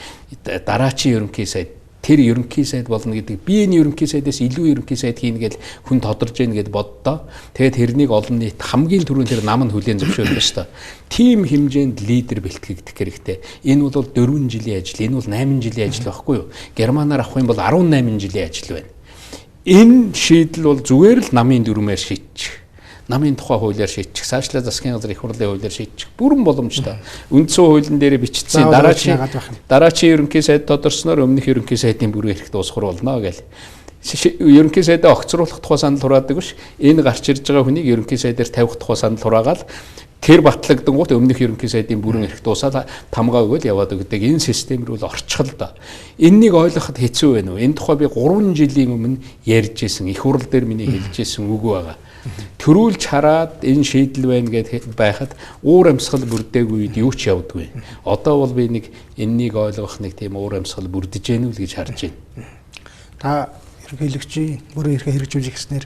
Дараачийн ерөнхий сайд тэр ерөнхий сайд болно гэдэг би энэ ерөнхий сайдаас илүү ерөнхий сайд хийнэ гэж хүн тодорж гэнэ гэд боддоо. Тэгээд тэрнийг олон нийт хамгийн түрүүнд тэр нам нь хүлээн зөвшөөрөх ёстой. Тим хэмжээнд лидер бэлтгэгдэх хэрэгтэй. Энэ бол 4 жилийн ажил, энэ бол 8 жилийн ажил байхгүй юу? Германаар авах юм бол 18 жилийн ажил байна. Энэ шийдэл бол зүгээр л намын дүрмээр шийдчих. Намын тухай хуулиар шийдчих, цаашлаа засгийн газрын их хурлын хуулиар шийдчих бүрэн боломжтой. Үндсэн хуулийн дээр бичигдсэн дараачийн ерөнхий сайд тодорсноор өмнөх ерөнхий сайдын бүрэн эрх дуусгар болно гэл. Ерөнхий сайдаа огцруулах тухай санал хураадаг биш. Энэ гарч ирж байгаа хүнийг ерөнхий сайдаар тавих тухай санал хураагаад тэр батлагдангууд өмнөх ерөнхий сайдын бүрэн эрх дуусаад тамгаа өгөөл яваад өгдөг. Энэ систем рүү л орчихлоо да. Энэнийг ойлгоход хэцүү байна уу? Энэ тухай би 3 жилийн өмнө ярьж исэн, их хурл дээр миний хэлж исэн үг байгаа. Төрүүлж хараад энэ шийдэл байна гэд байхад уур амьсгал бүрдээгүй үед юу ч явдгүй. Одоо бол би нэг энэнийг ойлгох нэг тийм уур амьсгал бүрдэж гэнэ үү гэж харж байна. Та ерөнхийлөгчийн бүрэн эрхээ хэрэгжүүлэх гэснээр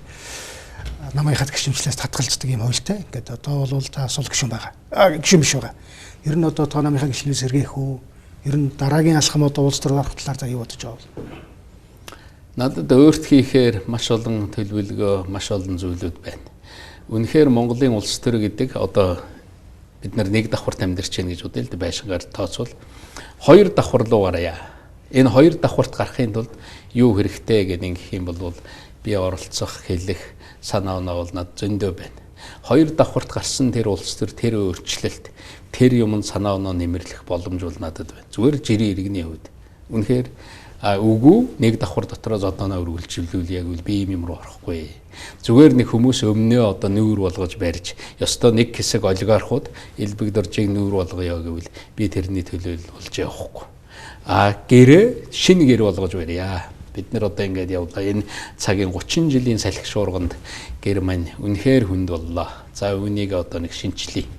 намынхад гişмчлээс татгалздаг юм хуультай. Ингээд одоо бол та сул гişүн байгаа. Гişүн биш байгаа. Ер нь одоо та намынхаа гişнээс сэргээх үү? Ер нь дараагийн алхам одоо улс төр гарах талаар та юу бодож байгаа вэ? Надад өөрт хийхээр маш олон төлөвлөгөө, маш олон зүйлүүд байна. Үнэхээр Монголын улс төр гэдэг одоо бид нар нэг давхарт амьдарч байна гэж үзэл дээ байшингаар тооцвол хоёр давхар руу гараа. Энэ хоёр давхарт гарахын тулд юу хэрэгтэй гэдэг ингэх юм бол би оролцох, хэлэх санаа оноо бол над зөндөө байна. Хоёр давхарт гарсан тэр улс төр, тэр өөрчлөлт, тэр юмд санаа оноо нэмэрлэх боломж бол надад байна. Зүгээр жирийн иргэний хувьд. Үнэхээр үгүй нэг давхар дотроос одооноо үргэлжлүүлвэл яг би юм руу орохгүй. Зүгээр нэг хүмүүс өмнөө одоо нүүр болгож барьж, ёстой нэг хэсэг олигархууд элбэг доржийг нүүр болгоё гэвэл би тэрний төлөөлөл болж явахгүй. Гэрээ шинэ гэр болгож барья. Бид нар одоо ингэж явлаа. Энэ цагийн 30 жилийн салхи шуурганд гэр маань үнэхээр хүнд боллоо. За үүнийг одоо нэг шинчлэе.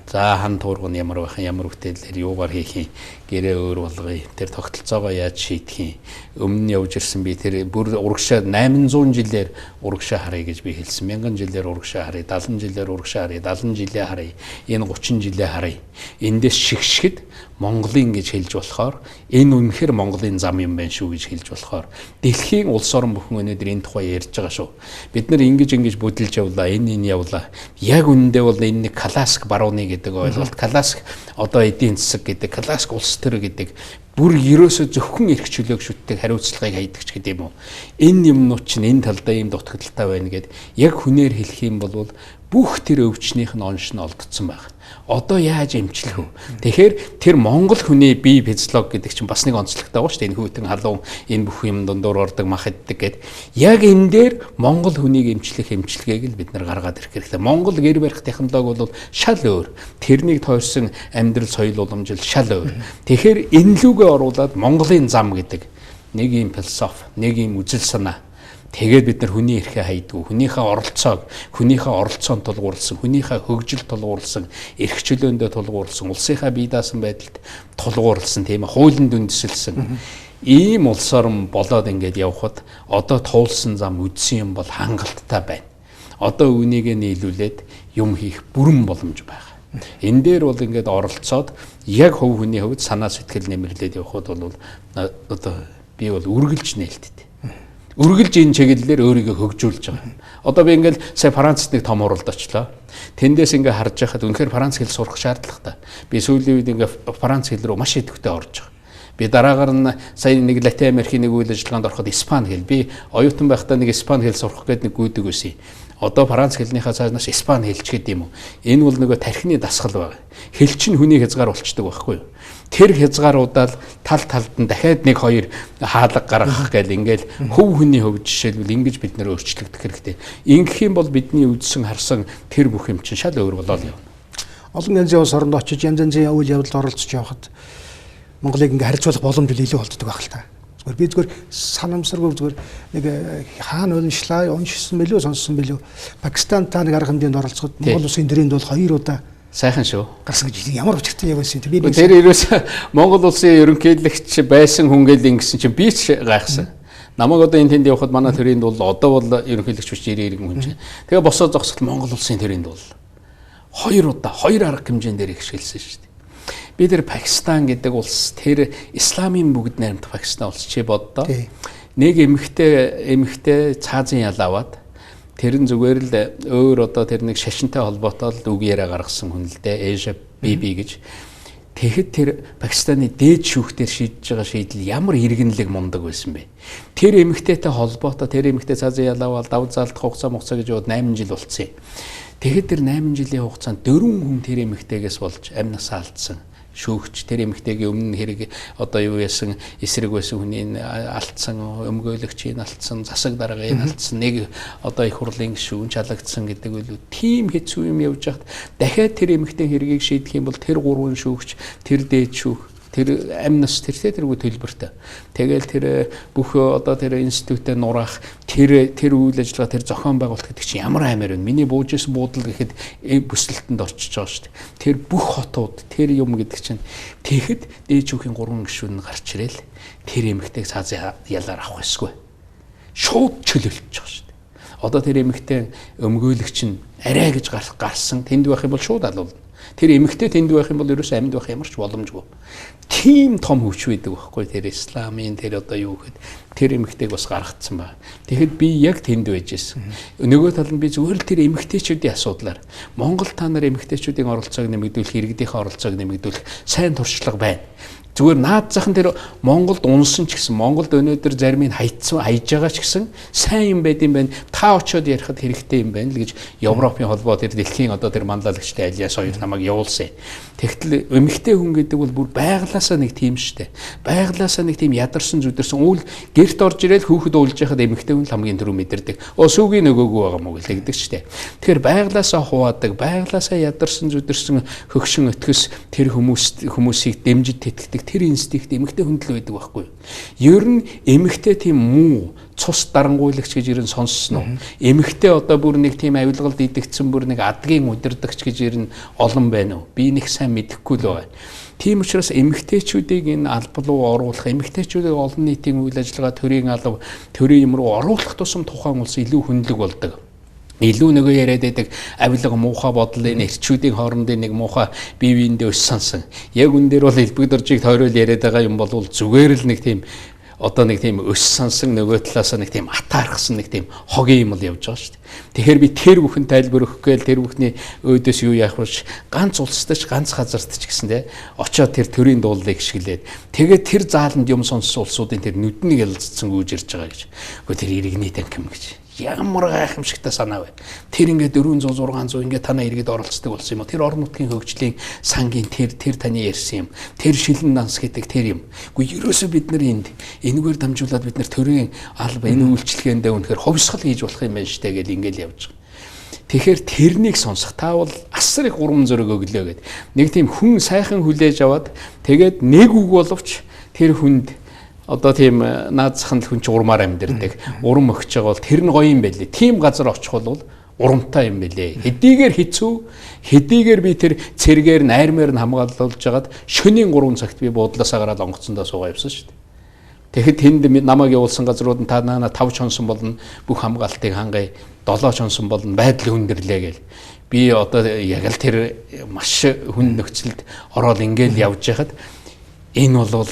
За хан туурга нь ямар байх юм, ямар бүтээлээр юугаар хийх юм, гэрээ өөр болгоё. Тэр тогтолцоогоо яаж шийдэх юм. Өмнө нь явж ирсэн би тэр бүр урагшаа 800 жилээр урагшаа харъя гэж би хэлсэн. 1000 жилээр урагшаа харъя, 70 жилээр урагшаа харъя, 70 жилээ харъя. Энэ 30 жилээ харъя. Эндээс шигшгэд Монголын гэж хэлж болохоор энэ үнэхээр Монголын зам юм байна шүү гэж хэлж болохоор дэлхийн улс орон бүхэн өнөөдөр энэ тухай ярьж байгаа шүү. Бид нар ингэж бүдэлж явлаа, энэ явлаа. Яг үнэндээ бол энэ нэг классик барууны гэдэг ойлголт, классик одоо эдийн засаг гэдэг, классик улс төр гэдэг бүр ерөөсө зөвхөн эрх чөлөөг шүтдэг хариуцлагыг хайдагч гэдэг юм уу. Энэ юмнууд чинь энэ талдаа ийм дутагдaltaй байна гэд яг хүнээр хэлэх юм бол бүх тэр өвчнийх нь онш нь олдсон байна. Одоо яаж эмчлэх вэ? Тэгэхээр тэр Монгол хүний бие физиолог гэдэг чинь бас нэг онцлогтой байгаа шүү дээ. Энэ хүйтэн халуун энэ бүх юм дундуур ордог мах иддэг гэд. Яг энэ дээр Монгол хүнийг эмчлэх эмчилгээг л бид нар гаргаад ирэх хэрэгтэй. Монгол гэр барих технологи бол шал өөр. Тэрнийг тойрсон амьдрал соёл уламжил шал өөр. Тэгэхээр энэ лүгээ оруулаад Монголын зам гэдэг нэг юм философи, нэг юм үзэл санаа. Тэгээд бид нар хүний эрхээ хайдгүй, хүнийхээ оролцоонд тулгуурласан, хүнийхээ хөгжилд тулгуурласан, эрх чөлөөндөө тулгуурласан, улсынхаа бие даасан байдалд тулгуурласан, тийм ээ, хуулинд үндэслэлсэн. Ийм улс орн болоод ингээд явхад одоо туулсан зам үдсэн юм бол хангалттай байна. Одоо үүнийг нийлүүлээд юм хийх бүрэн боломж байна. Энэ дээр бол ингээд оролцоод яг хувь хүний хувьд санаа сэтгэл нэмэрлээд явхад бол одоо би бол үргэлж нээлттэй. Үргэлж энэ чиглэлээр өөрийгөө хөгжүүлж байгаа. Одоо би ингээл сая Францад нэг том уралд очлоо. Тэндээс ингээ харж байхад үнэхээр Франц хэл сурах шаардлагатай. Би сүүлийн үед ингээ Франц хэл рүү маш идэвхтэй орж байгаа. Би дараагаар нь сая нэг Латин Америкийн нэг үйл ажиллагаанд ороход Испани хэл. Би оюутан байхдаа нэг Испани хэл сурах гэдэг нэг гүйдэг байсан. Одоо Франц хэлнийхээ цаанаас Испани хэлч гэдэг юм уу. Энэ бол нөгөө тархины дасгал байна. Хэл чинь хүний хязгаар болчдөг байхгүй юу? Тэр хязгааруудаар тал талд нь дахиад нэг хоёр хаалга гаргах гэл ингээл хөв хүний хувьд жишээлбэл ингэж бид нэр өөрчлөгдөх хэрэгтэй. Ингэх юм бол бидний үдсэн харсан тэр бүх юм чинь шал өөр болоод явна. Олон янзын улс оронд очиж янз янзын үйл явдалд оролцож явхад Монголыг ингээ харьцуулах боломж илүү болддог байх л та. Зүгээр би зүгээр санамсаргүй зүгээр нэг хаана уншсан билүү сонссон билүү. Пакистан та нэг арга хэмжээнд оролцоход Монгол улсын дэрээнд бол 2 удаа сайхан шүү. Гарсан гэж ямар учиртай яг байсан. Би тэр ерөөсөө Монгол улсын ерөнхийлөгч байсан хүн гэл ингэсэн чинь би ч гайхсан. Намайг одоо энэ тэнд явахад манай төрөнд бол одоо бол ерөнхийлөгч биш 90 хүн чинь. Тэгээ босоо зогсоход Монгол улсын төрөнд бол 2 удаа 2 арга хэмжээндээр ихшгэлсэн шүү дээ. Би тэр Пакистан гэдэг улс тэр исламын бүгд найрамд Пакистан улс чи боддоо. Нэг эмэгтэй цаазын ял аваад тэр нь зүгээр л өөр одоо тэр нэг шашинтай холбоотой л үг яриа гаргасан хүн л дээ. Эжа биби гэж. Тэгэхэд тэр Пакистаны дээд шүүхтэр шийдэж байгаа шийдэл ямар иргэнлэг мундаг байсан бэ? Тэр эмэгтэйтэй холбоотой тэр эмэгтэй цаазын ял аваад давж заалдах хугацаа гэж бод 8 жил болцсон. Тэгэхэд тэр 8 жилийн хугацаанд 4 хүн тэр эмэгтэйгээс болж амнасаа алдсан. Шүүгч тэр эмэгтэйгийн өмнө хэрэг одоо юу яасан эсрэг байсан хүнийг алдсан, өмгөөлөгчийг алдсан, засаг даргаыг алдсан, нэг одоо их хурлын гишүүн чалагдсан гэдэг үл тийм хэцүү юм явж хахад дахиад тэр эмэгтэй хэргийг шийдэх юм бол тэр 3 шүүгч, тэр дээд шүүх, тэр амнас тэргүй төлбөртэй. Тэгэл тэр бүх одоо тэр институтээ нураах тэр үйл ажиллагаа тэр зохион байгуулалт гэдэг чинь ямар амар вэ? Миний бууж исэн буудал гэхэд бүсэлтэнд орчиж байгаа шүү дээ. Тэр бүх хотууд тэр юм гэдэг чинь тэгэхэд дээд шүүхийн 3 гишүүн гарч ирэл тэр эмэгтэйг цаазын ялаар авах эсгүй. Шууд чөлөөлж байгаа шүү дээ. Одоо тэр эмэгтэй өмгөөлөгч нь арай гэж гарсан тэнд байх юм бол шууд алуулна. Тэр эмэгтэй тэнд байх юм бол ерөөсөө амьд байх ямар ч боломжгүй. Тийм том хүч байдаг байхгүй тэр исламын тэр одоо юу гэхэд тэр эмэгтэйг бас гаргацсан ба. Тэгэхэд би яг тэнд байж исэн. Нөгөө тал нь би зүгээр л тэр эмэгтэйчүүдийн асуудлаар Монгол та нар эмэгтэйчүүдийн оролцоог нэмэгдүүлэх, иргэдийнхээ оролцоог нэмэгдүүлэх сайн туршлага байна. Зүгээр наад захын тэр Монголд унсан ч гэсэн Монголд өнөөдөр зарим нь хайж байгаа ч гэсэн сайн юм байд юм байна. Та очиод ярихад хэрэгтэй юм байна л гэж Европын холбоо тэр дэлхийн одоо тэр манлайлагчтай Алиас хоёр намайг явуулсан. Тэгтэл эмэгтэй хүн гэдэг бол бүр байглаасаа нэг тийм штэ. Байглаасаа нэг тийм ядарсан зүдэрсэн үл гэрт орж ирэл хүүхэд уйлж яхад эмэгтэй хүн хамгийн түрүү мэдэрдэг. Сүүгийн нөгөөгүй байгаа мó гэлэгдэг штэ. Тэгэхээр байглаасаа хуваадаг, байглаасаа ядарсан зүдэрсэн хөгшин өтгөс тэр хүмүүсийг дэмжиж тэтгэдэг тэр инстинкт эмэгтэй хүндэл байдаг байхгүй юу? Ер нь эмэгтэй тийм муу цус дарангуйлагч гэж ер нь сонссон уу? Эмэгтэй одоо бүр нэг тийм авилгалд идэгдсэн бүр нэг адгийн удирдагч гэж ер нь олон байна уу? Би нэг сайн мэдэхгүй л байна. Тийм учраас эмэгтэйчүүдийг энэ алба руу оруулах, эмэгтэйчүүдийг олон нийтийн үйл ажиллагаа, төрийн алба, төрийн юм руу оруулах тусам тухайн улс илүү хүнлэг болдог. Илүү нөгөө яриад байдаг авилга муухай бодлын эрчүүдийн хоорондын нэг муухай бие биендээ өс сансан. Яг үн дээр бол элбэг доржийг тойрол яриад байгаа юм бол зүгээр л нэг тийм одоо нэг тийм өс сансан нөгөө талаасаа нэг тийм атаархсан нэг тийм хогийн юм л явж байгаа шүү дээ. Тэгэхээр би тэр бүхэн тайлбар өгөх гээл тэр бүхний өөдөөс юу яах вэ? Ганц улстай ч ганц газарт ч гэсэн те очоод тэр төрийн дуулыг шиглээд тэгээд тэр зааланд юм сонссон улсуудын тэр нүднийг ялцсан гүйж ирж байгаа гэж. Гэхдээ тэр иргэний танк юм гэж. Ямар гайхамшигтай санаа вэ? Тэр ингээд 400 600 ингээд танаа иргэд оролцдог болсон юм уу? Тэр орон нутгийн хөгжлийн сангийн тэр таны ярьсан юм. Тэр шилэн данс гэдэг тэр юм. Гэхдээ ерөөсөө бид нар энэгээр дамжуулаад бид нар төрийн алба энэ үйлчлэгээндээ үнэхээр ховсгол хийж болох юм байна штэ гэж ингээд явж байгаа. Тэгэхээр тэрнийг сонсох та бол асар их урам зориг өглөө гэд. Нэг тийм хүн сайхан хүлээж аваад тэгээд нэг үг боловч тэр хүнд одоо тийм наад захын хүн ч урмаар амьдэрдэг. Урам өгч байгаа бол тэр нь гоё юм байлээ. Тийм газар очих бол урамтай юм байлээ. Хэдийгээр хэцүү, хэдийгээр би тэр цэргээр найрмаар нь хамгаалуулж хагаад шөнийн 3 цагт би буудлаасаа гараад онгоцондоо суугаа явсан шүү дээ. Тэгэхэд тэнд намайг явуулсан газрууд нь та наа 5 чонсон болно, бүх хамгаалтыг хангая, 7 чонсон болно, байдал хүндэрлээ гэл. Би одоо яг л тэр маш хүн нөхцөлд ороод ингээл явж байхад энэ бол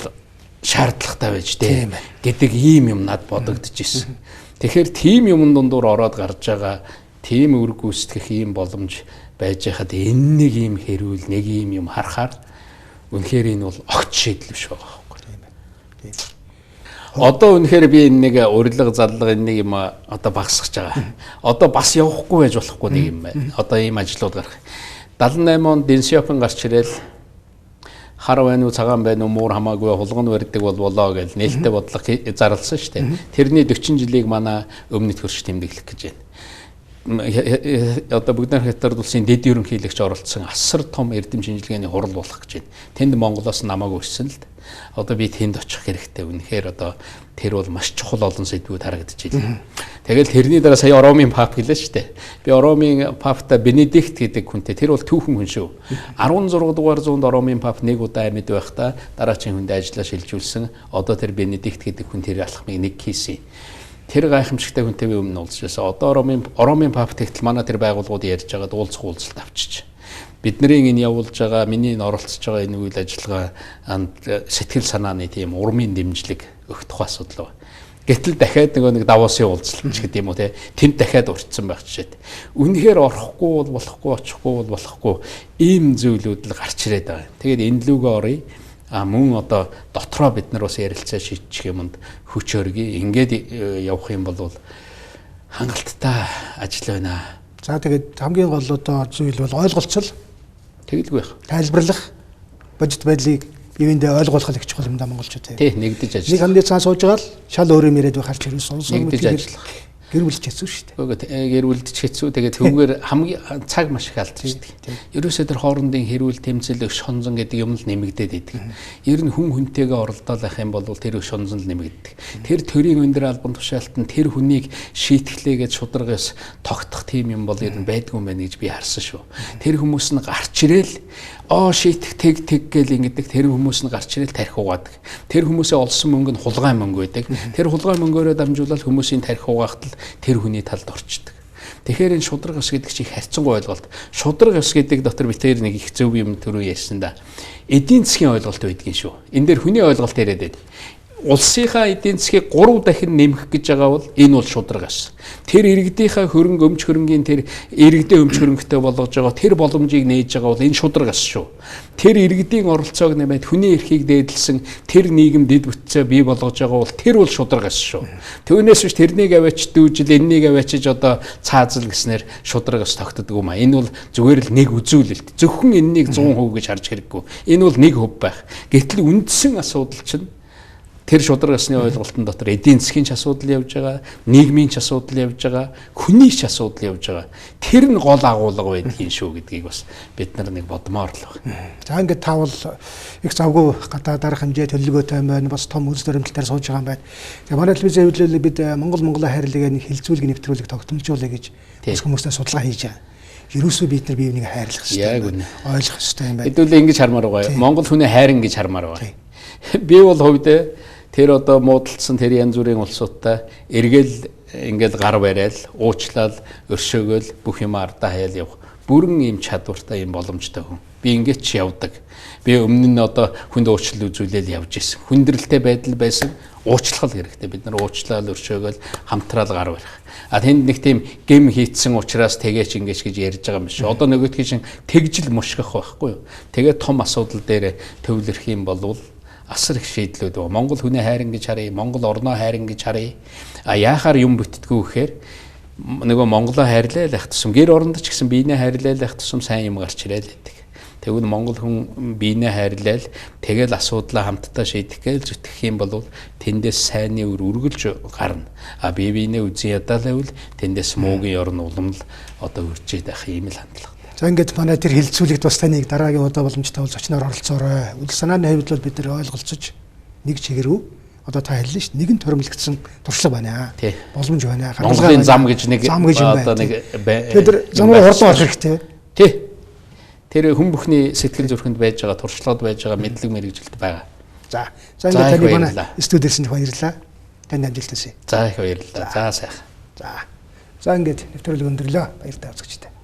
шаардлагатай байж дээ гэдэг ийм юм над бодогдож ирсэн. Тэгэхээр тийм юм дундуур ороод гарч байгаа тийм үр гүйцэтгэх ийм боломж байж хаад энэ нэг ийм хэрүүл нэг ийм юм харахаар үнэхээр энэ бол огт шийдэл биш байгаа байхгүй. Одоо үнэхээр би энэ нэг урилга заллага энэ нэг юм одоо багасгаж байгаа. Одоо бас явахгүй байж болохгүй нэг юм байна. Одоо ийм ажлууд гарах. 78 онд Дэн Сяопин гарч ирэл хар байна уу цагаан байна уу муур хамаагүй хулган барьдаг болоо гэж нээлттэй бодлого зарласан шүү дээ. Тэрний 40 жилийг манай өмнөд хөрш тэмдэглэх гэж байна. Одоо бүгд хятад улсын дэд ерөнхийлөгч оролцсон асар том эрдэм шинжилгээний хурал болох гэж байна. Тэнд Монголоос намайг өрсөн л. Одоо би тэнд очих хэрэгтэй. Үнэхээр одоо тэр бол маш чухал олон сэдвүүд харагдаж байна. Тэгэл тэрний дараа сая Ромын пап гэлээ шүү дээ. Би Ромын папта Бенедикт гэдэг хүнтэй тэр бол түүхэн хүн шүү. 16 дугаар зуунд Ромын пап нэг удаа амьд байхдаа дараачийн хүнд ажиллаа шилжүүлсэн. Одоо тэр Бенедикт гэдэг хүн тэр алхмыг нэг хийсэн. Тэр гайхамшигтай хүнтэй би өмнө уулзчихсан. Одоо Ромын пап тэгтэл манай тэр байгууллагууд ярьж байгаа уулзалт авчиж. Бидний энэ явуулж байгаа, миний энэ оролцож байгаа энэ үйл ажиллагаа сэтгэл санааны тийм урмын дэмжлэг өгөх тухай асуудал байна. Гэтэл дахиад нэг Давосын уулзалт ч гэдэг юм уу тэнд дахиад урьдсан байх жишээ. Үнэхээр орохгүй бол болохгүй, очихгүй бол болохгүй ийм зүйлүүд л гарч ирээд байгаа. Тэгээд энэ лүгөө оръё. Мөн одоо дотроо бид нар бас ярилцаа шийдчих юмд хүч өргөе. Ингээд явах юм бол хангалттай ажил байна. За тэгээд хамгийн гол одоо зүйл бол ойлголцол тэгэлгүй байх. Тайлбарлах бодит байдлыг биеиндээ ойлгуулах их чухал юм да монголчууд. Тий, нэгдэж ажиллах. Нэг хамдын цаа сууж байгаа л шал өөрөө яриад байх харж ирсэн. Нэгдэж ажиллах. Гэр бүлч хэцүү шүү дээ. Үгүй гэр бүлдч хэцүү. Тэгээд хөвгөр хамгийн цаг маш их алдчихдаг. Ерөөсөө тэр хоорондын хэрүүл тэмцэл шонзон гэдэг юм л нэмэгдээд идэг. Ер нь хүн хүнтэйгээ оролдоолах юм бол тэр шонзон л нэмэгддэг. Тэр төрийн өндөр албан тушаалтанд тэр хүнийг шийтгэлээгээд шударгаас тогтох тийм юм бол ер нь байдгүй юм байна гэж би харсан шүү. Тэр хүмүүс нь гарч ирэл шийдэх тэг гэл ингэдэг тэр хүмүүс нь гарч ирэл тарих угаадаг. Тэр хүмүүсээ олсон мөнгө нь хулгай мөнгө байдаг. Тэр хулгай мөнгөөрөө дамжуулаад хүмүүсийн тарих угаахтал тэр хүний талд орчдөг. Тэгэхээр энэ шудраг ус гэдэг чинь харьцангуй ойлголт. Шудраг ус гэдэг дотор бид тэр нэг их зөв юм төрөө ярьсан да. Эдийн засгийн ойлголт байдгийн шүү. Энэ дээр хүний ойлголт яриад байдаг. Улсынхаа эдийн засгийг 3 дахин нэмэх гэж байгаа бол энэ бол шудраг ус. Тэр иргэдийнхаа хөрөнгө өмч хөрөнгийн тэр иргэдийн өмч хөрөнгөтэй болгож байгаа тэр боломжийг нээж байгаа бол энэ шудраг ус шүү. Тэр иргэдийн оролцоог нэмээд хүний эрхийг дээдлсэн тэр нийгэм дэд бүтцээ бий болгож байгаа бол тэр бол шудраг ус шүү. Түүнээс биш тэрнийг аваач дүүжил энэнийг аваачиж одоо цаазал гэснээр шудраг ус тогтдог юм а. Энэ бол зүгээр л нэг үзүүлэлт. Зөвхөн энэнийг 100% гэж харж хэрэггүй. Энэ бол нэг хөв байх. Гэтэл үндсэн асуудал чинь тэр шудраг усны ойлголтын дотор эдийн засгийн ч асуудал явж байгаа, нийгмийн ч асуудал явж байгаа, хүний ч асуудал явж байгаа. Тэр нь гол агуулга байдгийн шүү гэдгийг бас бид нар нэг бодмоор л байна. За ингээд таавал их завгүй гадаа дарах хэмжээ төлөвлөгөөтэй байна. Бас том үйлс төрөмтөлтөөр сууж байгаа юм байна. Тэгээ манай телевизийн хэвлэлээр бид Монголын хайрлага нэг хилцүүлэг нэвтрүүлэг тогтомжуулъя гэж бас хүмүүстээ судалгаа хийж байгаа. Ерөөсөө бид нар биенийг хайрлах хэрэгтэй. Ойлгох хэрэгтэй юм байна. Хэдүүлээ ингэж хармаар байгаа. Монгол хүний хайран гэж хармаар байгаа. Би бол хувьдаа тэр одоо муудалцсан тэр янз бүрийн улсуудтай эргэл ингээл гар барайл, уучлал, өршөөгөл бүх юм ардаа хаяал явах. Бүрэн ийм чадвартай ийм боломжтой хүн. Би ингэж явдаг. Би өмнө нь одоо хүнд уучлал үзүүлэл явж исэн. Хүндрэлтэй байдал байсан. Уучлах хэрэгтэй. Бид нар уучлал, өршөөгөл хамтраал гар барих. А тэнд нэг тийм гэм хийцсэн учраас тэгээч ингэж гэж ярьж байгаа юм биш. Одоо нөгөөдгий шин тэгжил мушгах байхгүй юу? Тэгээ том асуудал дээр төвлөрөх юм болвол асар их шийдлүүд байна. Монгол хүний хайран гэж харъя, Монгол орноо хайран гэж харъя. А яахаар юм бүтдэггүй гэхээр нөгөө Монголоо хайрлаа байх тусам гэр оронд ч гэсэн биенээ хайрлаа байх тусам сайн юм гарч ирэл байдаг. Тэгвэл Монгол хүн биенээ хайрлал тэгэл асуудлаа хамтдаа шийдэх гээл зүтгэх юм бол тэндээс сайнны үр үргэлж гарна. А бие биенээ үзэн ядaalайвал тэндээс муугийн орн уламл одоо үржиж байх юм л хандлага. За ингээд манай тэр хилцүүлэгт бас таныг дараагийн удаа боломжтой бол зочноор оролцоорой. Үл санааны хувьд бол бид нар ойлголцож нэг чигээрүү одоо та хэллээ шүү. Нэгэн тормилгдсан туршлага байна. Боломж байна. Монголын зам гэж нэг одоо нэг тэр замруу хурдан орох хэрэгтэй. Тий. Тэр хүн бүхний сэтгэл зүрхэнд байж байгаа туршлагад байж байгаа мэдлэг мэрэгжилт байгаа. За ингээд таны манай студид ирсэнд баярлалаа. Танд амжилт хүсье. За их баярлалаа. За сайхан. За ингээд нэвтрүүлэг өндөрлөө. Баяр таа үзэгчдээ.